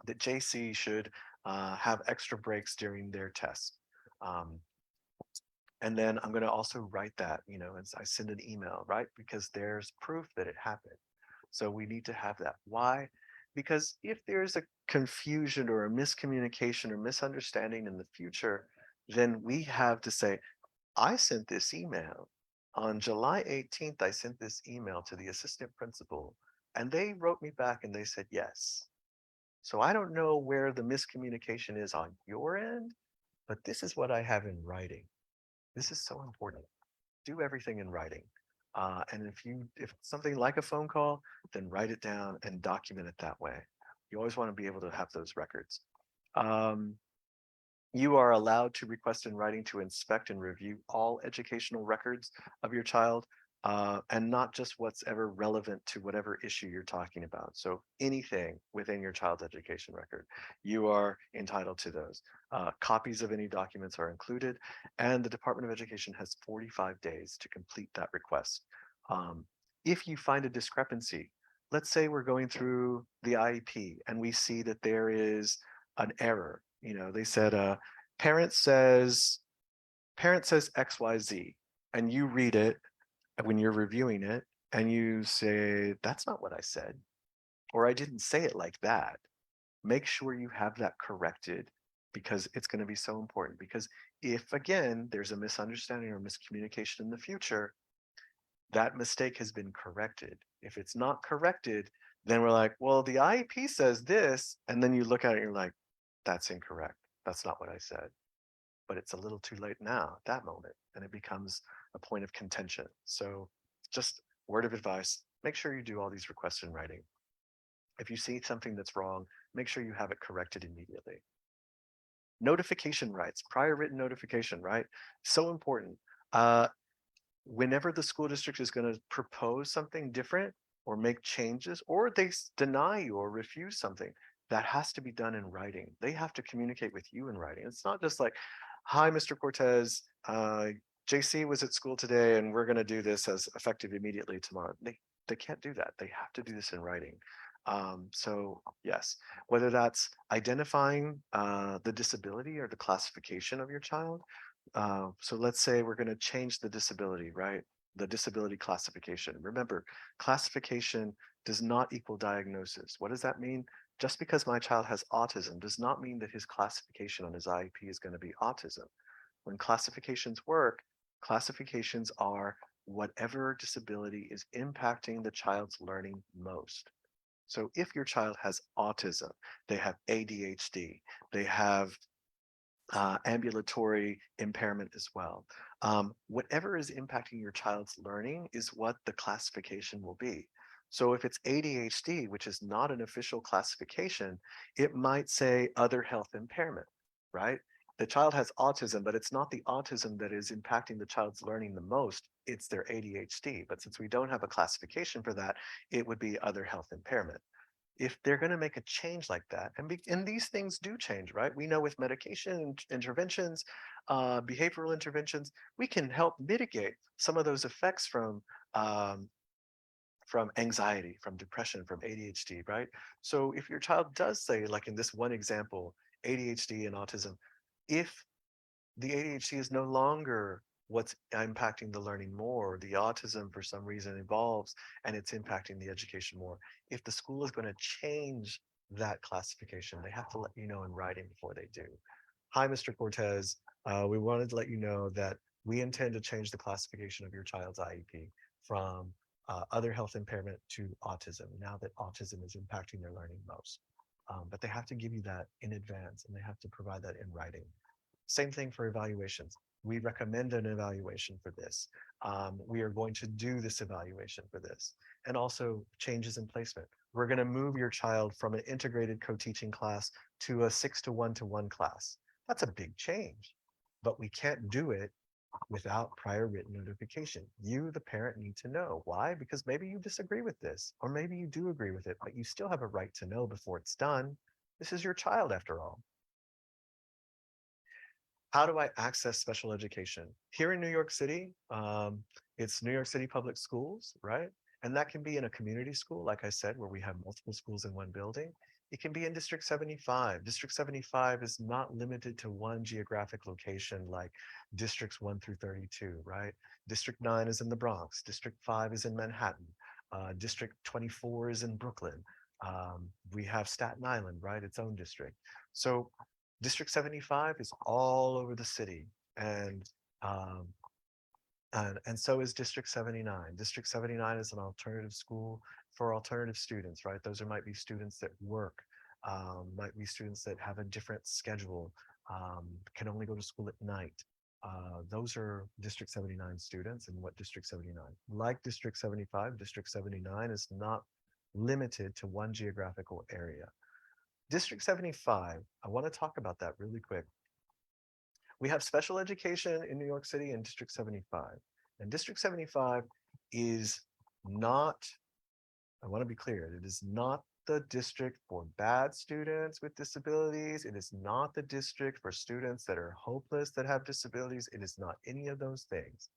that JC should have extra breaks during their test. Um, and then I'm going to also write that, as I send an email, right? Because there's proof that it happened. So we need to have that. Why? Because if there's a confusion or a miscommunication or misunderstanding in the future, then we have to say, I sent this email on July 18th. I sent this email to the assistant principal, and they wrote me back and they said yes. So I don't know where the miscommunication is on your end, but this is what I have in writing. This is so important. Do everything in writing. And if something like a phone call, then write it down and document it that way. You always want to be able to have those records. Um, you are allowed to request in writing to inspect and review all educational records of your child, and not just what's ever relevant to whatever issue you're talking about. So anything within your child's education record, you are entitled to those. Copies of any documents are included, and the Department of Education has 45 days to complete that request. If you find a discrepancy, let's say we're going through the IEP and we see that there is an error. They said parent says parent says XYZ, and you read it when you're reviewing it, and you say, that's not what I said, or I didn't say it like that. Make sure you have that corrected, because it's going to be so important. Because if, again, there's a misunderstanding or miscommunication in the future, that mistake has been corrected. If it's not corrected, then we're like, well, the IEP says this. And then you look at it and you're like, that's incorrect. That's not what I said. But it's a little too late now at that moment. And it becomes a point of contention. So just word of advice, make sure you do all these requests in writing. If you see something that's wrong, make sure you have it corrected immediately. Notification rights, prior written notification, right? So important. Whenever the school district is going to propose something different or make changes, or they deny you or refuse something, that has to be done in writing. They have to communicate with you in writing. It's not just like, hi, Mr. Cortez, JC was at school today and we're going to do this as effective immediately tomorrow. They can't do that. They have to do this in writing. So yes, whether that's identifying the disability or the classification of your child. So let's say we're going to change the disability, right? The disability classification. Remember, classification does not equal diagnosis. What does that mean? Just because my child has autism does not mean that his classification on his IEP is going to be autism. When classifications work, classifications are whatever disability is impacting the child's learning most. So if your child has autism, they have ADHD, they have ambulatory impairment as well. Whatever is impacting your child's learning is what the classification will be. So if it's ADHD, which is not an official classification, it might say other health impairment, right? The child has autism, but it's not the autism that is impacting the child's learning the most, it's their ADHD. But since we don't have a classification for that, it would be other health impairment. If they're going to make a change like that, and these things do change, right? We know with medication interventions, behavioral interventions, we can help mitigate some of those effects from anxiety, from depression, from ADHD, right? So if your child does say, like in this one example, ADHD and autism, if the ADHD is no longer what's impacting the learning more, the autism for some reason evolves and it's impacting the education more. If the school is going to change that classification, they have to let you know in writing before they do. Hi, Mr. Cortez. We wanted to let you know that we intend to change the classification of your child's IEP from other health impairment to autism, now that autism is impacting their learning most. But they have to give you that in advance and they have to provide that in writing. Same thing for evaluations. We recommend an evaluation for this. We are going to do this evaluation for this. And also changes in placement. We're going to move your child from an integrated co-teaching class to a 6-to-1 class. That's a big change, but we can't do it without prior written notification. You, the parent, need to know. Why? Because maybe you disagree with this, or maybe you do agree with it, but you still have a right to know before it's done. This is your child after all. How do I access special education? Here in New York City, it's New York City Public Schools, right? And that can be in a community school, like I said, where we have multiple schools in one building. It can be in District 75. District 75 is not limited to one geographic location like Districts 1 through 32, right? District 9 is in the Bronx. District 5 is in Manhattan. District 24 is in Brooklyn. We have Staten Island, right? Its own district. So District 75 is all over the city, and um, and so is District 79. District 79 is an alternative school for alternative students, right? Those are might be students that work, might be students that have a different schedule, can only go to school at night. Those are District 79 students, and what District 79, like District 75, District 79 is not limited to one geographical area. District 75, I want to talk about that really quick. We have special education in New York City in District 75. And District 75 is not, I want to be clear, it is not the district for bad students with disabilities. It is not the district for students that are hopeless that have disabilities. It is not any of those things.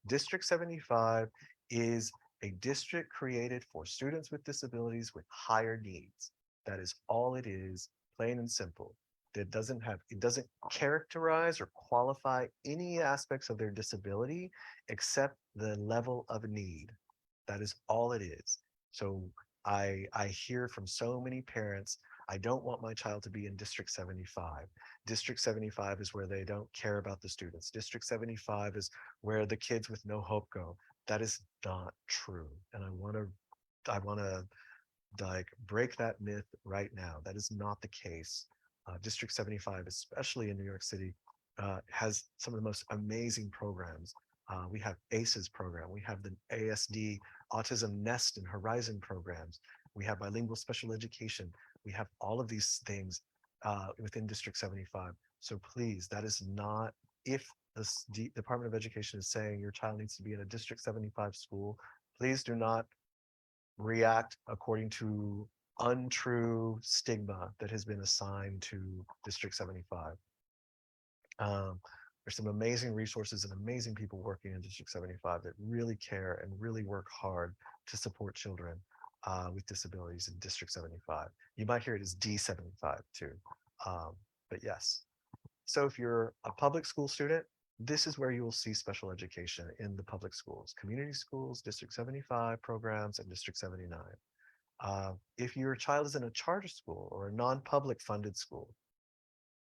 District 75 is a district created for students with disabilities with higher needs. That is all it is, plain and simple. It doesn't characterize or qualify any aspects of their disability except the level of need. That is all it is. So I hear from so many parents, I don't want my child to be in District 75. District 75 is where they don't care about the students. District 75 is where the kids with no hope go. That is not true. And I want to like break that myth right now. That is not the case. District 75, especially in New York City, has some of the most amazing programs. We have ACEs program. We have the ASD Autism Nest and Horizon programs. We have bilingual special education. We have all of these things within District 75. So please, that is not, if the Department of Education is saying your child needs to be in a District 75 school, please do not react according to untrue stigma that has been assigned to District 75. There's some amazing resources and amazing people working in District 75 that really care and really work hard to support children with disabilities in District 75. You might hear it as D75 too, but yes. So if you're a public school student, this is where you will see special education in the public schools, community schools, District 75 programs, and District 79. If your child is in a charter school or a non-public funded school,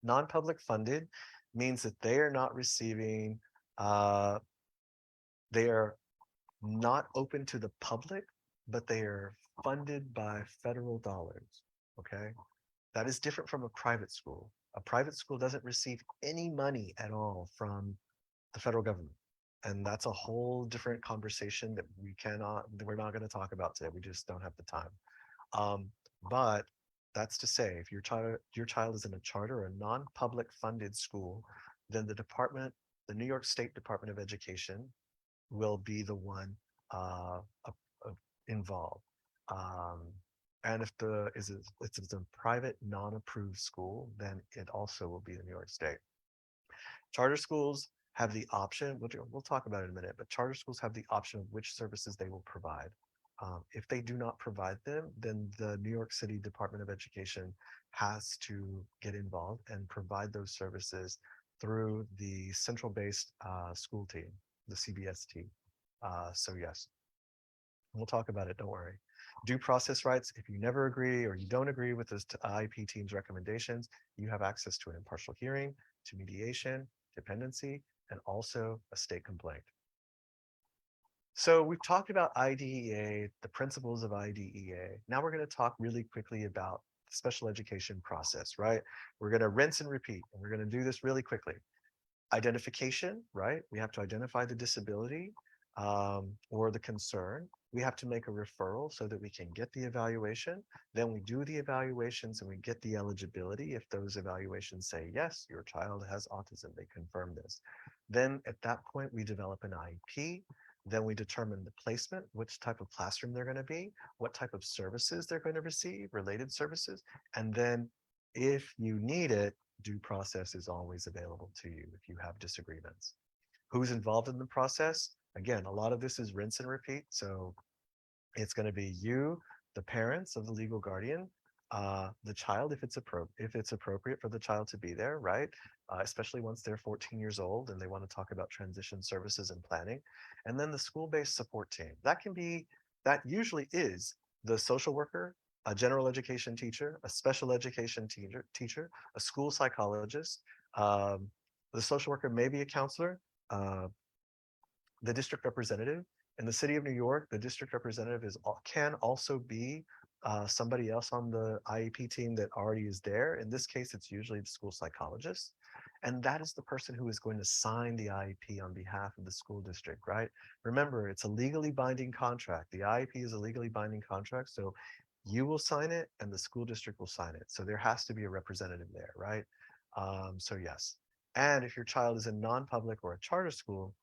non-public funded means that they are not receiving, they are not open to the public, but they are funded by federal dollars, okay? That is different from a private school. A private school doesn't receive any money at all from the federal government. And that's a whole different conversation that we're not going to talk about today. We just don't have the time. But that's to say, if your child is in a charter or a non-public funded school, then the New York State Department of Education will be the one involved. And if it's a private non-approved school, then it also will be the New York State. Charter schools have the option, we'll talk about it in a minute, but charter schools have the option of which services they will provide. If they do not provide them, then the New York City Department of Education has to get involved and provide those services through the central-based school team, the CBST. So yes, we'll talk about it, don't worry. Due process rights, if you never agree or you don't agree with this IEP team's recommendations, you have access to an impartial hearing, to mediation, dependency, and also a state complaint. So we've talked about IDEA, the principles of IDEA. Now we're going to talk really quickly about the special education process, right? We're going to rinse and repeat, and we're going to do this really quickly. Identification, right? We have to identify the disability or the concern. We have to make a referral so that we can get the evaluation. Then we do the evaluations and we get the eligibility. If those evaluations say, yes, your child has autism, they confirm this. Then at that point, we develop an IEP. Then we determine the placement, which type of classroom they're going to be, what type of services they're going to receive, related services. And then if you need it, due process is always available to you if you have disagreements. Who's involved in the process? Again, a lot of this is rinse and repeat. So it's going to be you, the parents of the legal guardian, the child, if it's appropriate for the child to be there, right? Especially once they're 14 years old and they want to talk about transition services and planning. And then the school-based support team. That usually is the social worker, a general education teacher, a special education teacher, a school psychologist, the social worker may be a counselor, uh, the district representative. In the city of New York, the district representative can also be somebody else on the IEP team that already is there. In this case, it's usually the school psychologist. And that is the person who is going to sign the IEP on behalf of the school district, right? Remember, it's a legally binding contract. The IEP is a legally binding contract. So you will sign it and the school district will sign it. So there has to be a representative there, right? So yes. And if your child is in non-public or a charter school,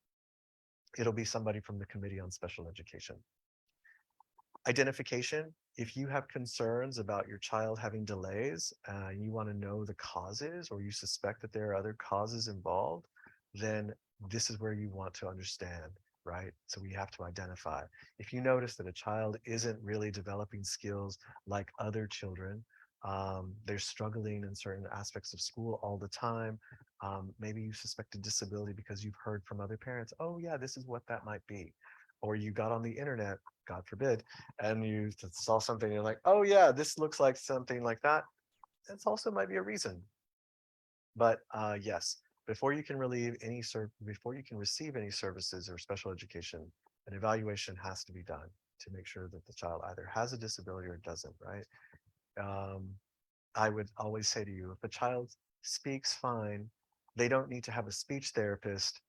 it'll be somebody from the Committee on Special Education. Identification, if you have concerns about your child having delays, you want to know the causes or you suspect that there are other causes involved, then this is where you want to understand, right? So we have to identify. If you notice that a child isn't really developing skills like other children, they're struggling in certain aspects of school all the time. Maybe you suspect a disability because you've heard from other parents, oh yeah, this is what that might be. Or you got on the internet, God forbid, and you saw something, you're like, oh yeah, this looks like something like that. That's also might be a reason. But yes, before you can before you can receive any services or special education, an evaluation has to be done to make sure that the child either has a disability or doesn't, right? Um, I would always say to you, if a child speaks fine, they don't need to have a speech therapist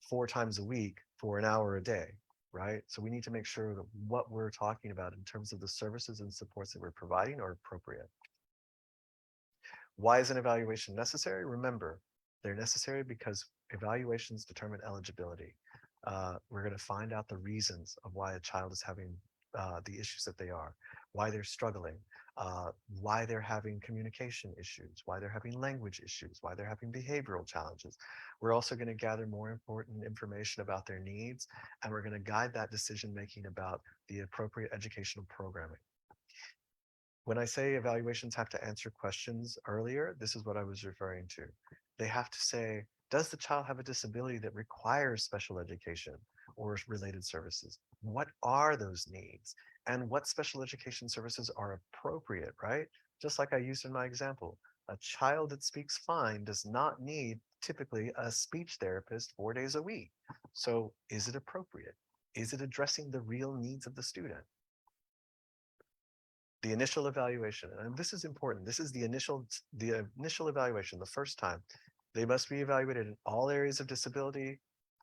4 times a week for an hour a day, right? So we need to make sure that what we're talking about in terms of the services and supports that we're providing are appropriate. Why is an evaluation necessary? Remember, they're necessary because evaluations determine eligibility. We're going to find out the reasons of why a child is having the issues that they are, why they're struggling, why they're having communication issues, why they're having language issues, why they're having behavioral challenges. We're also going to gather more important information about their needs, and we're going to guide that decision making about the appropriate educational programming. When I say evaluations have to answer questions earlier, this is what I was referring to. They have to say, does the child have a disability that requires special education or related services? What are those needs? And what special education services are appropriate, right? Just like I used in my example, a child that speaks fine does not need typically a speech therapist 4 days a week. So is it appropriate? Is it addressing the real needs of the student? The initial evaluation, and this is important. This is the initial evaluation, the first time. They must be evaluated in all areas of disability.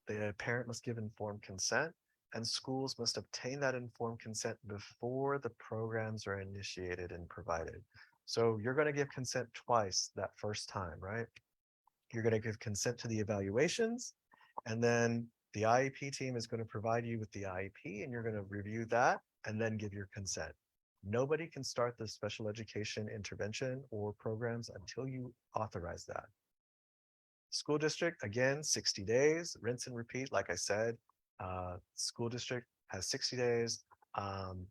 The parent must give informed consent, and schools must obtain that informed consent before the programs are initiated and provided. So you're going to give consent twice that first time, right? You're going to give consent to the evaluations, and then the IEP team is going to provide you with the IEP, and you're going to review that and then give your consent. Nobody can start the special education intervention or programs until you authorize that. School district, again, 60 days, rinse and repeat. Like I said, school district has 60 days. Um,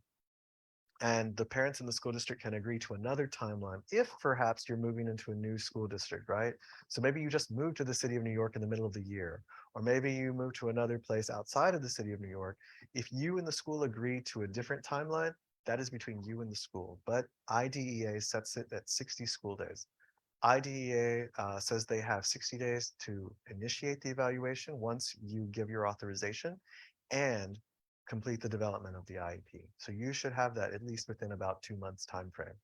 and the parents in the school district can agree to another timeline if perhaps you're moving into a new school district, right? So maybe you just moved to the city of New York in the middle of the year, or maybe you moved to another place outside of the city of New York. If you and the school agree to a different timeline, that is between you and the school. But IDEA sets it at 60 school days. IDEA says they have 60 days to initiate the evaluation once you give your authorization and complete the development of the IEP. So you should have that at least within about 2 months time frame.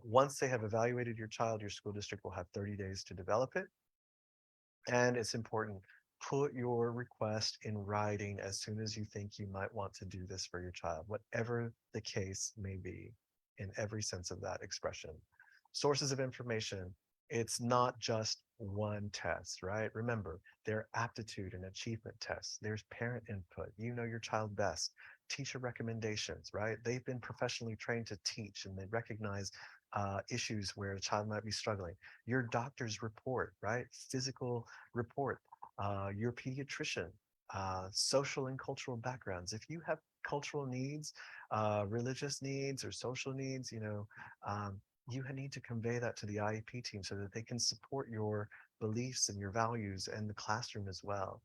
Once they have evaluated your child, your school district will have 30 days to develop it. And it's important, put your request in writing as soon as you think you might want to do this for your child, whatever the case may be, in every sense of that expression. Sources of information, it's not just one test, right? Remember, there are aptitude and achievement tests. There's parent input. You know your child best. Teacher recommendations, right? They've been professionally trained to teach and they recognize issues where a child might be struggling. Your doctor's report, right? Physical report, your pediatrician, social and cultural backgrounds. If you have cultural needs, religious needs, or social needs, you need to convey that to the IEP team so that they can support your beliefs and your values in the classroom as well.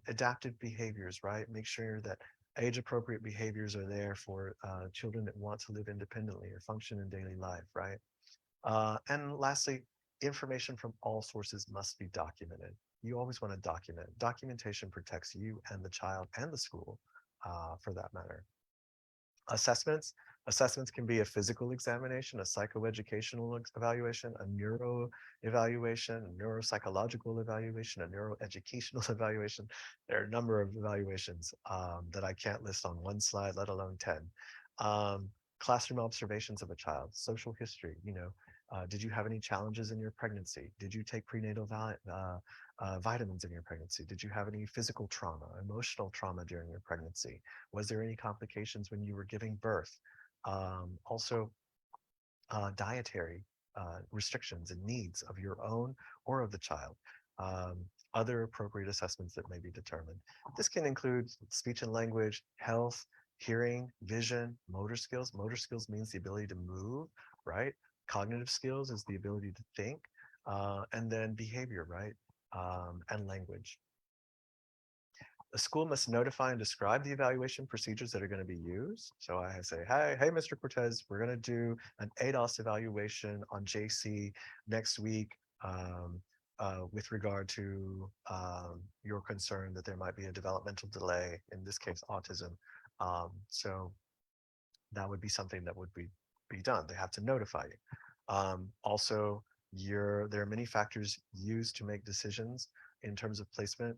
Adaptive behaviors, right? Make sure that age appropriate behaviors are there for children that want to live independently or function in daily life, right? And lastly, information from all sources must be documented. You always want to document. Documentation protects you and the child and the school for that matter. Assessments. Assessments can be a physical examination, a psychoeducational evaluation, a neuro evaluation, a neuropsychological evaluation, a neuroeducational evaluation. There are a number of evaluations that I can't list on one slide, let alone 10. Um, Classroom observations of a child, social history, did you have any challenges in your pregnancy? Did you take prenatal vitamins in your pregnancy? Did you have any physical trauma, emotional trauma during your pregnancy? Was there any complications when you were giving birth? Also, dietary restrictions and needs of your own or of the child. Um, Other appropriate assessments that may be determined. This can include speech and language, health, hearing, vision, motor skills. Motor skills means the ability to move, right? Cognitive skills is the ability to think, and then behavior, right? And language. The school must notify and describe the evaluation procedures that are going to be used. So I say, hey, Mr. Cortez, we're going to do an ADOS evaluation on JC next week with regard to your concern that there might be a developmental delay, in this case, autism. So that would be something that would be done. They have to notify you. Also, there are many factors used to make decisions in terms of placement.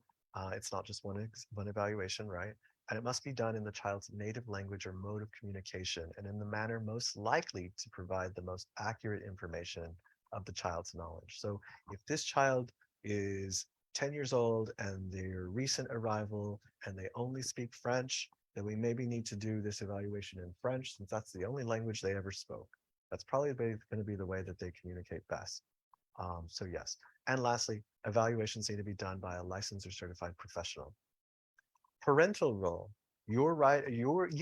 It's not just one evaluation, right? And it must be done in the child's native language or mode of communication and in the manner most likely to provide the most accurate information of the child's knowledge. So if this child is 10 years old and they're recent arrival and they only speak French, then we maybe need to do this evaluation in French since that's the only language they ever spoke. That's probably going to be the way that they communicate best. So yes. And lastly, evaluations need to be done by a licensed or certified professional. Parental role. You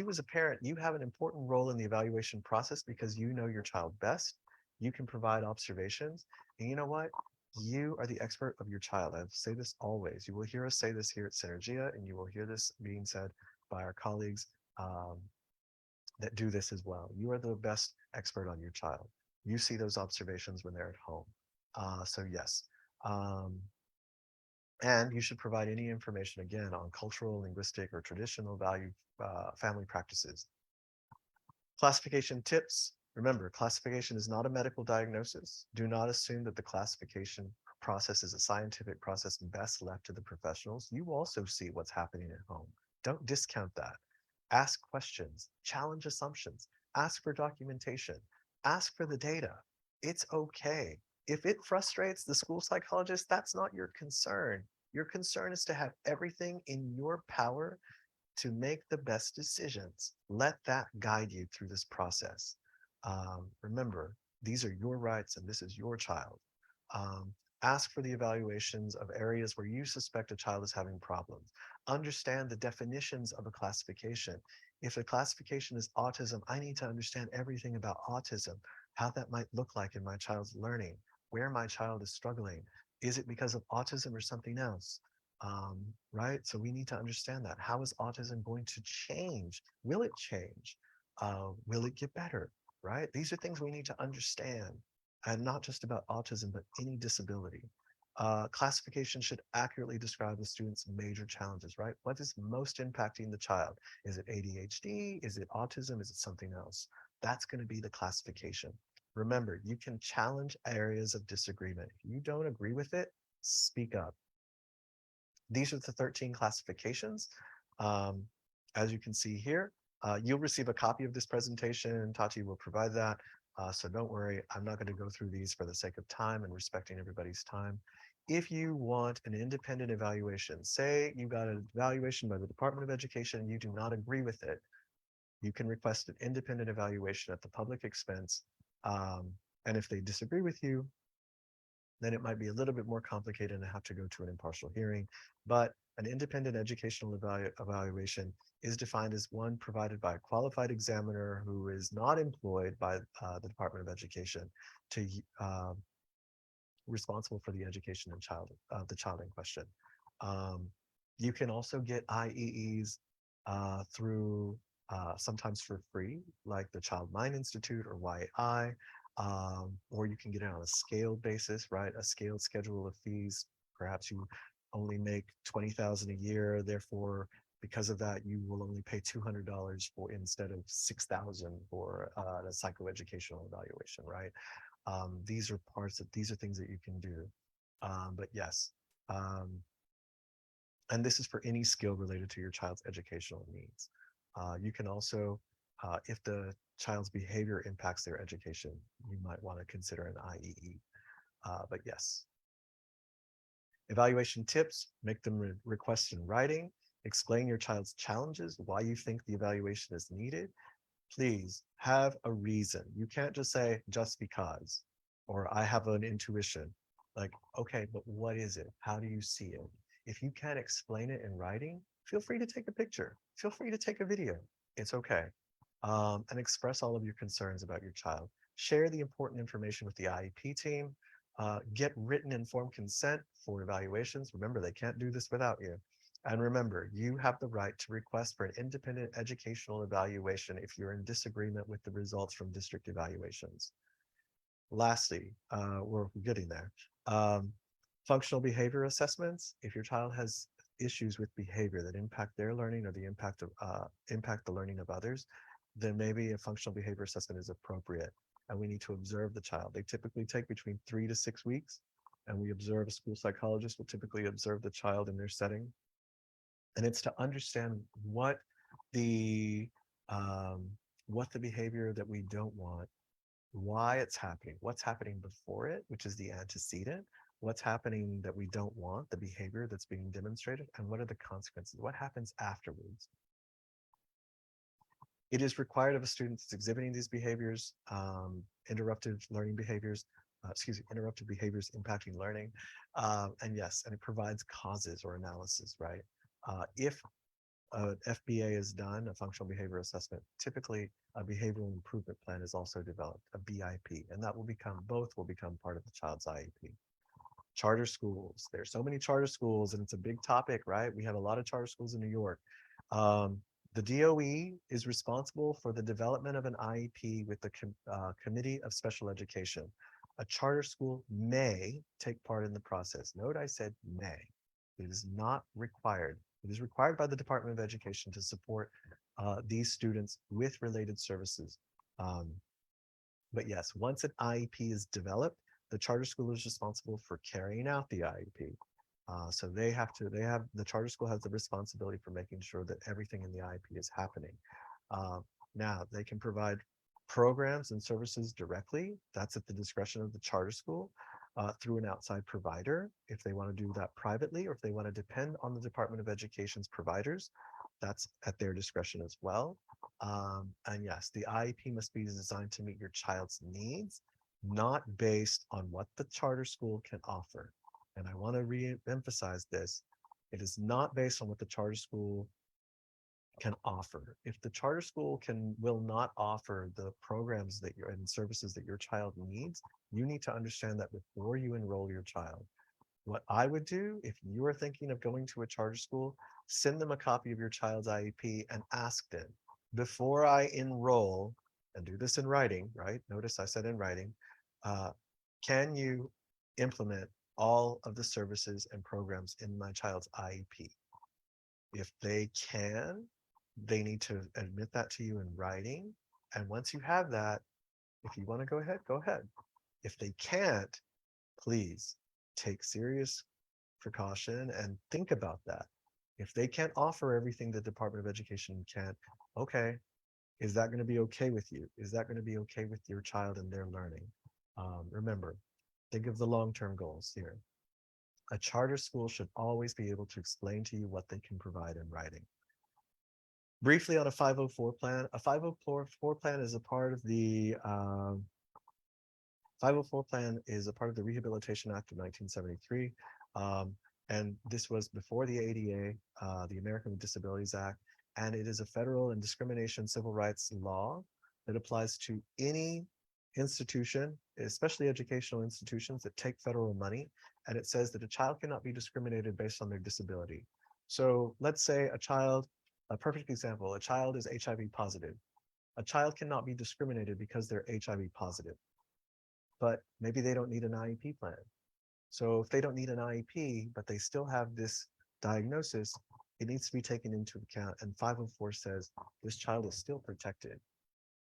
as a parent, you have an important role in the evaluation process because you know your child best. You can provide observations. And you know what? You are the expert of your child. I say this always. You will hear us say this here at Synergia, and you will hear this being said by our colleagues that do this as well. You are the best expert on your child. You see those observations when they're at home. So yes. And you should provide any information, again, on cultural, linguistic, or traditional value family practices. Classification tips. Remember, classification is not a medical diagnosis. Do not assume that the classification process is a scientific process best left to the professionals. You also see what's happening at home. Don't discount that. Ask questions, challenge assumptions, ask for documentation, ask for the data. It's okay. If it frustrates the school psychologist, that's not your concern. Your concern is to have everything in your power to make the best decisions. Let that guide you through this process. Remember, these are your rights and this is your child. Um, Ask for the evaluations of areas where you suspect a child is having problems. Understand the definitions of a classification. If the classification is autism, I need to understand everything about autism, how that might look like in my child's learning, where my child is struggling. Is it because of autism or something else? Right? So we need to understand that. How is autism going to change? Will it change? Will it get better? Right? These are things we need to understand, and not just about autism, but any disability. Classification should accurately describe the student's major challenges, right? What is most impacting the child? Is it ADHD? Is it autism? Is it something else? That's going to be the classification. Remember, you can challenge areas of disagreement. If you don't agree with it, speak up. These are the 13 classifications. Um, as you can see here, you'll receive a copy of this presentation. Tati will provide that. So don't worry, I'm not going to go through these for the sake of time and respecting everybody's time. If you want an independent evaluation, say you got an evaluation by the Department of Education and you do not agree with it, you can request an independent evaluation at the public expense. And if they disagree with you, then it might be a little bit more complicated and have to go to an impartial hearing. But an independent educational evaluation is defined as one provided by a qualified examiner who is not employed by the Department of Education to responsible for the education and the child in question. Um, you can also get IEEs through sometimes for free, like the Child Mind Institute or YI, or you can get it on a scaled basis, right? A scaled schedule of fees. Perhaps you only make 20,000 a year, therefore, because of that, you will only pay $200 for instead of 6,000 for a psychoeducational evaluation, right? These are these are things that you can do. But yes, um, and this is for any skill related to your child's educational needs. You can also, if the child's behavior impacts their education, you might want to consider an IEE. But yes, evaluation tips, make them request in writing, explain your child's challenges, why you think the evaluation is needed. Please have a reason. You can't just say just because, or I have an intuition. Like, okay, but what is it? How do you see it? If you can't explain it in writing, feel free to take a picture. Feel free to take a video. It's okay. And express all of your concerns about your child. Share the important information with the IEP team. Get written informed consent for evaluations. Remember, they can't do this without you. And remember, you have the right to request for an independent educational evaluation if you're in disagreement with the results from district evaluations. Lastly, we're getting there. Functional behavior assessments. If your child has issues with behavior that impact their learning or the impact the learning of others, then maybe a functional behavior assessment is appropriate. And we need to observe the child. They typically take between 3 to 6 weeks, and we observe, a school psychologist will typically observe the child in their setting. And it's to understand the um, what the behavior that we don't want, why it's happening, what's happening before it, which is the antecedent, what's happening that we don't want, the behavior that's being demonstrated, and what are the consequences, what happens afterwards. It is required of a student that's exhibiting these behaviors, interruptive learning behaviors, interruptive behaviors impacting learning. And yes, and it provides causes or analysis, right? If an FBA is done, a functional behavior assessment, typically a behavioral improvement plan is also developed, a BIP, and that will become, both will become part of the child's IEP. Charter schools, there's so many charter schools and it's a big topic, right? We have a lot of charter schools in New York. The DOE is responsible for the development of an IEP with the Committee of Special Education. A charter school may take part in the process. Note I said may. It is not required. It is required by the Department of Education to support these students with related services. But yes, once an IEP is developed, the charter school is responsible for carrying out the IEP. So the charter school has the responsibility for making sure that everything in the IEP is happening. Now, they can provide programs and services directly. That's at the discretion of the charter school through an outside provider. If they want to do that privately, or if they want to depend on the Department of Education's providers, that's at their discretion as well. And yes, the IEP must be designed to meet your child's needs, not based on what the charter school can offer. And I want to re-emphasize this. It is not based on what the charter school can offer. If the charter school will not offer the programs that and services that your child needs, you need to understand that before you enroll your child. What I would do if you are thinking of going to a charter school, send them a copy of your child's IEP and ask them, before I enroll, and do this in writing, right? Notice I said in writing, uh, can you implement all of the services and programs in my child's IEP? If they can, they need to admit that to you in writing. And once you have that, if you want to go ahead, go ahead. If they can't, please take serious precaution and think about that. If they can't offer everything the Department of Education can, okay, is that going to be okay with you? Is that going to be okay with your child and their learning? Remember, think of the long-term goals here. A charter school should always be able to explain to you what they can provide in writing. Briefly on a 504 plan, a 504 plan is a part of the 504 plan is a part of the Rehabilitation Act of 1973. And this was before the ADA, the American with Disabilities Act, and it is a federal and discrimination civil rights law that applies to any institution, especially educational institutions that take federal money. And it says that a child cannot be discriminated based on their disability. So let's say a child, a perfect example, a child is HIV positive. A child cannot be discriminated because they're HIV positive, but maybe they don't need an IEP plan. So if they don't need an IEP, but they still have this diagnosis, it needs to be taken into account. And 504 says this child is still protected.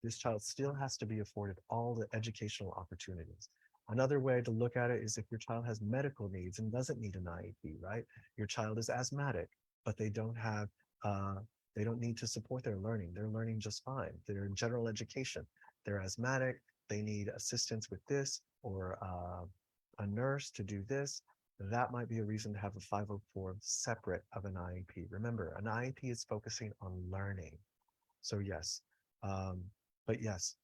This child still has to be afforded all the educational opportunities. Another way to look at it is if your child has medical needs and doesn't need an IEP, right? Your child is asthmatic, but they don't have, they don't need to support their learning. They're learning just fine. They're in general education. They're asthmatic. They need assistance with this or a nurse to do this. That might be a reason to have a 504 separate of an IEP. Remember, an IEP is focusing on learning. So yes, but yes,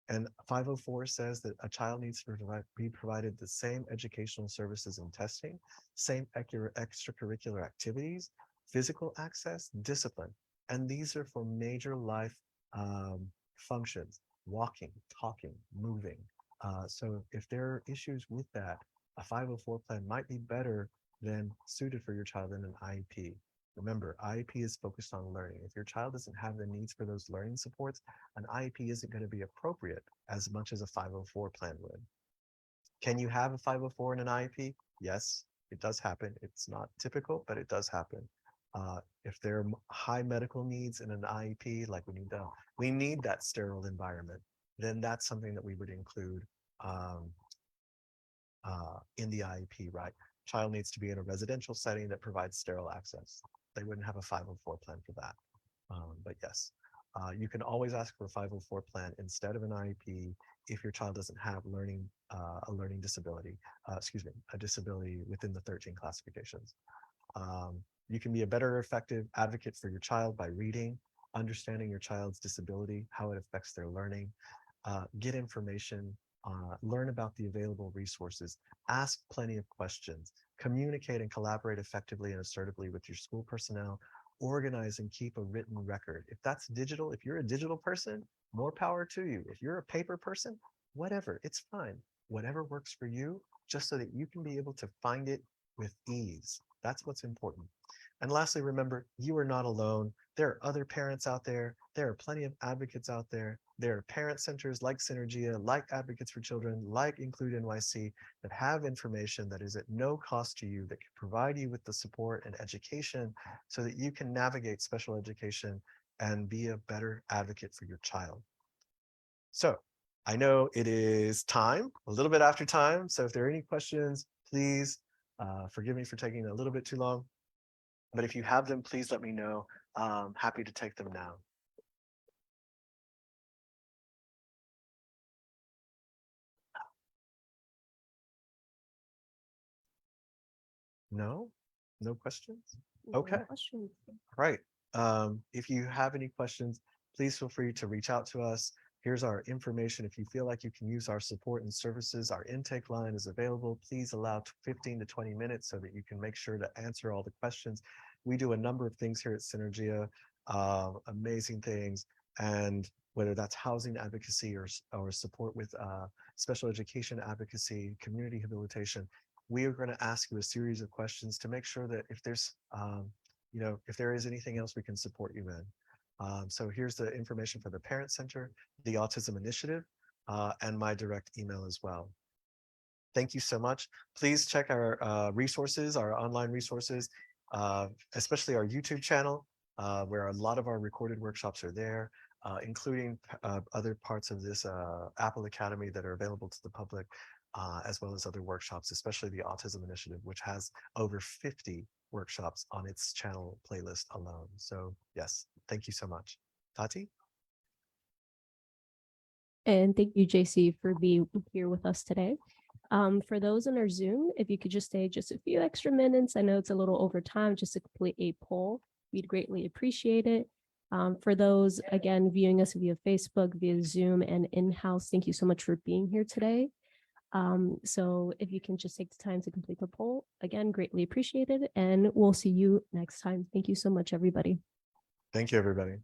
and 504 says that a child needs to be provided the same educational services and testing, same extracurricular activities, physical access, discipline. And these are for major life functions, walking, talking, moving. So if there are issues with that, a 504 plan might be better than suited for your child in an IEP. Remember, IEP is focused on learning. If your child doesn't have the needs for those learning supports, an IEP isn't going to be appropriate as much as a 504 plan would. Can you have a 504 in an IEP? Yes, it does happen. It's not typical, but it does happen. If there are high medical needs in an IEP, like we need that sterile environment, then that's something that we would include in the IEP, right? Child needs to be in a residential setting that provides sterile access. They wouldn't have a 504 plan for that. But yes, you can always ask for a 504 plan instead of an IEP if your child doesn't have a learning disability, a disability within the 13 classifications. You can be a better effective advocate for your child by reading, understanding your child's disability, how it affects their learning, get information, learn about the available resources, ask plenty of questions, communicate and collaborate effectively and assertively with your school personnel, organize and keep a written record. If that's digital, if you're a digital person, more power to you. If you're a paper person, whatever, it's fine. Whatever works for you, just so that you can be able to find it with ease. That's what's important. And lastly, remember, you are not alone. There are other parents out there. There are plenty of advocates out there. There are parent centers like Synergia, like Advocates for Children, like Include NYC, that have information that is at no cost to you, that can provide you with the support and education so that you can navigate special education and be a better advocate for your child. So I know it is time, a little bit after time. So if there are any questions, please forgive me for taking a little bit too long. But if you have them, please let me know. Happy to take them now. No? No questions? Okay. Right. If you have any questions, please feel free to reach out to us. Here's our information. If you feel like you can use our support and services, our intake line is available. Please allow 15 to 20 minutes so that you can make sure to answer all the questions. We do a number of things here at Synergia. amazing things. And whether that's housing advocacy or support with special education advocacy, community rehabilitation, we are going to ask you a series of questions to make sure that if there's, if there is anything else we can support you in. So here's the information for the Parent Center, the Autism Initiative, and my direct email as well. Thank you so much. Please check our resources, our online resources, especially our YouTube channel, where a lot of our recorded workshops are there, including other parts of this Apple Academy that are available to the public, as well as other workshops, especially the Autism Initiative, which has over 50 workshops on its channel playlist alone. So yes, thank you so much. Tati? And thank you, JC, for being here with us today. For those in our Zoom, if you could just stay just a few extra minutes, I know it's a little over time, just to complete a poll, we'd greatly appreciate it. For those, again, viewing us via Facebook, via Zoom, and in-house, thank you so much for being here today. So if you can just take the time to complete the poll, again, greatly appreciated, and we'll see you next time. Thank you so much, everybody. Thank you, everybody.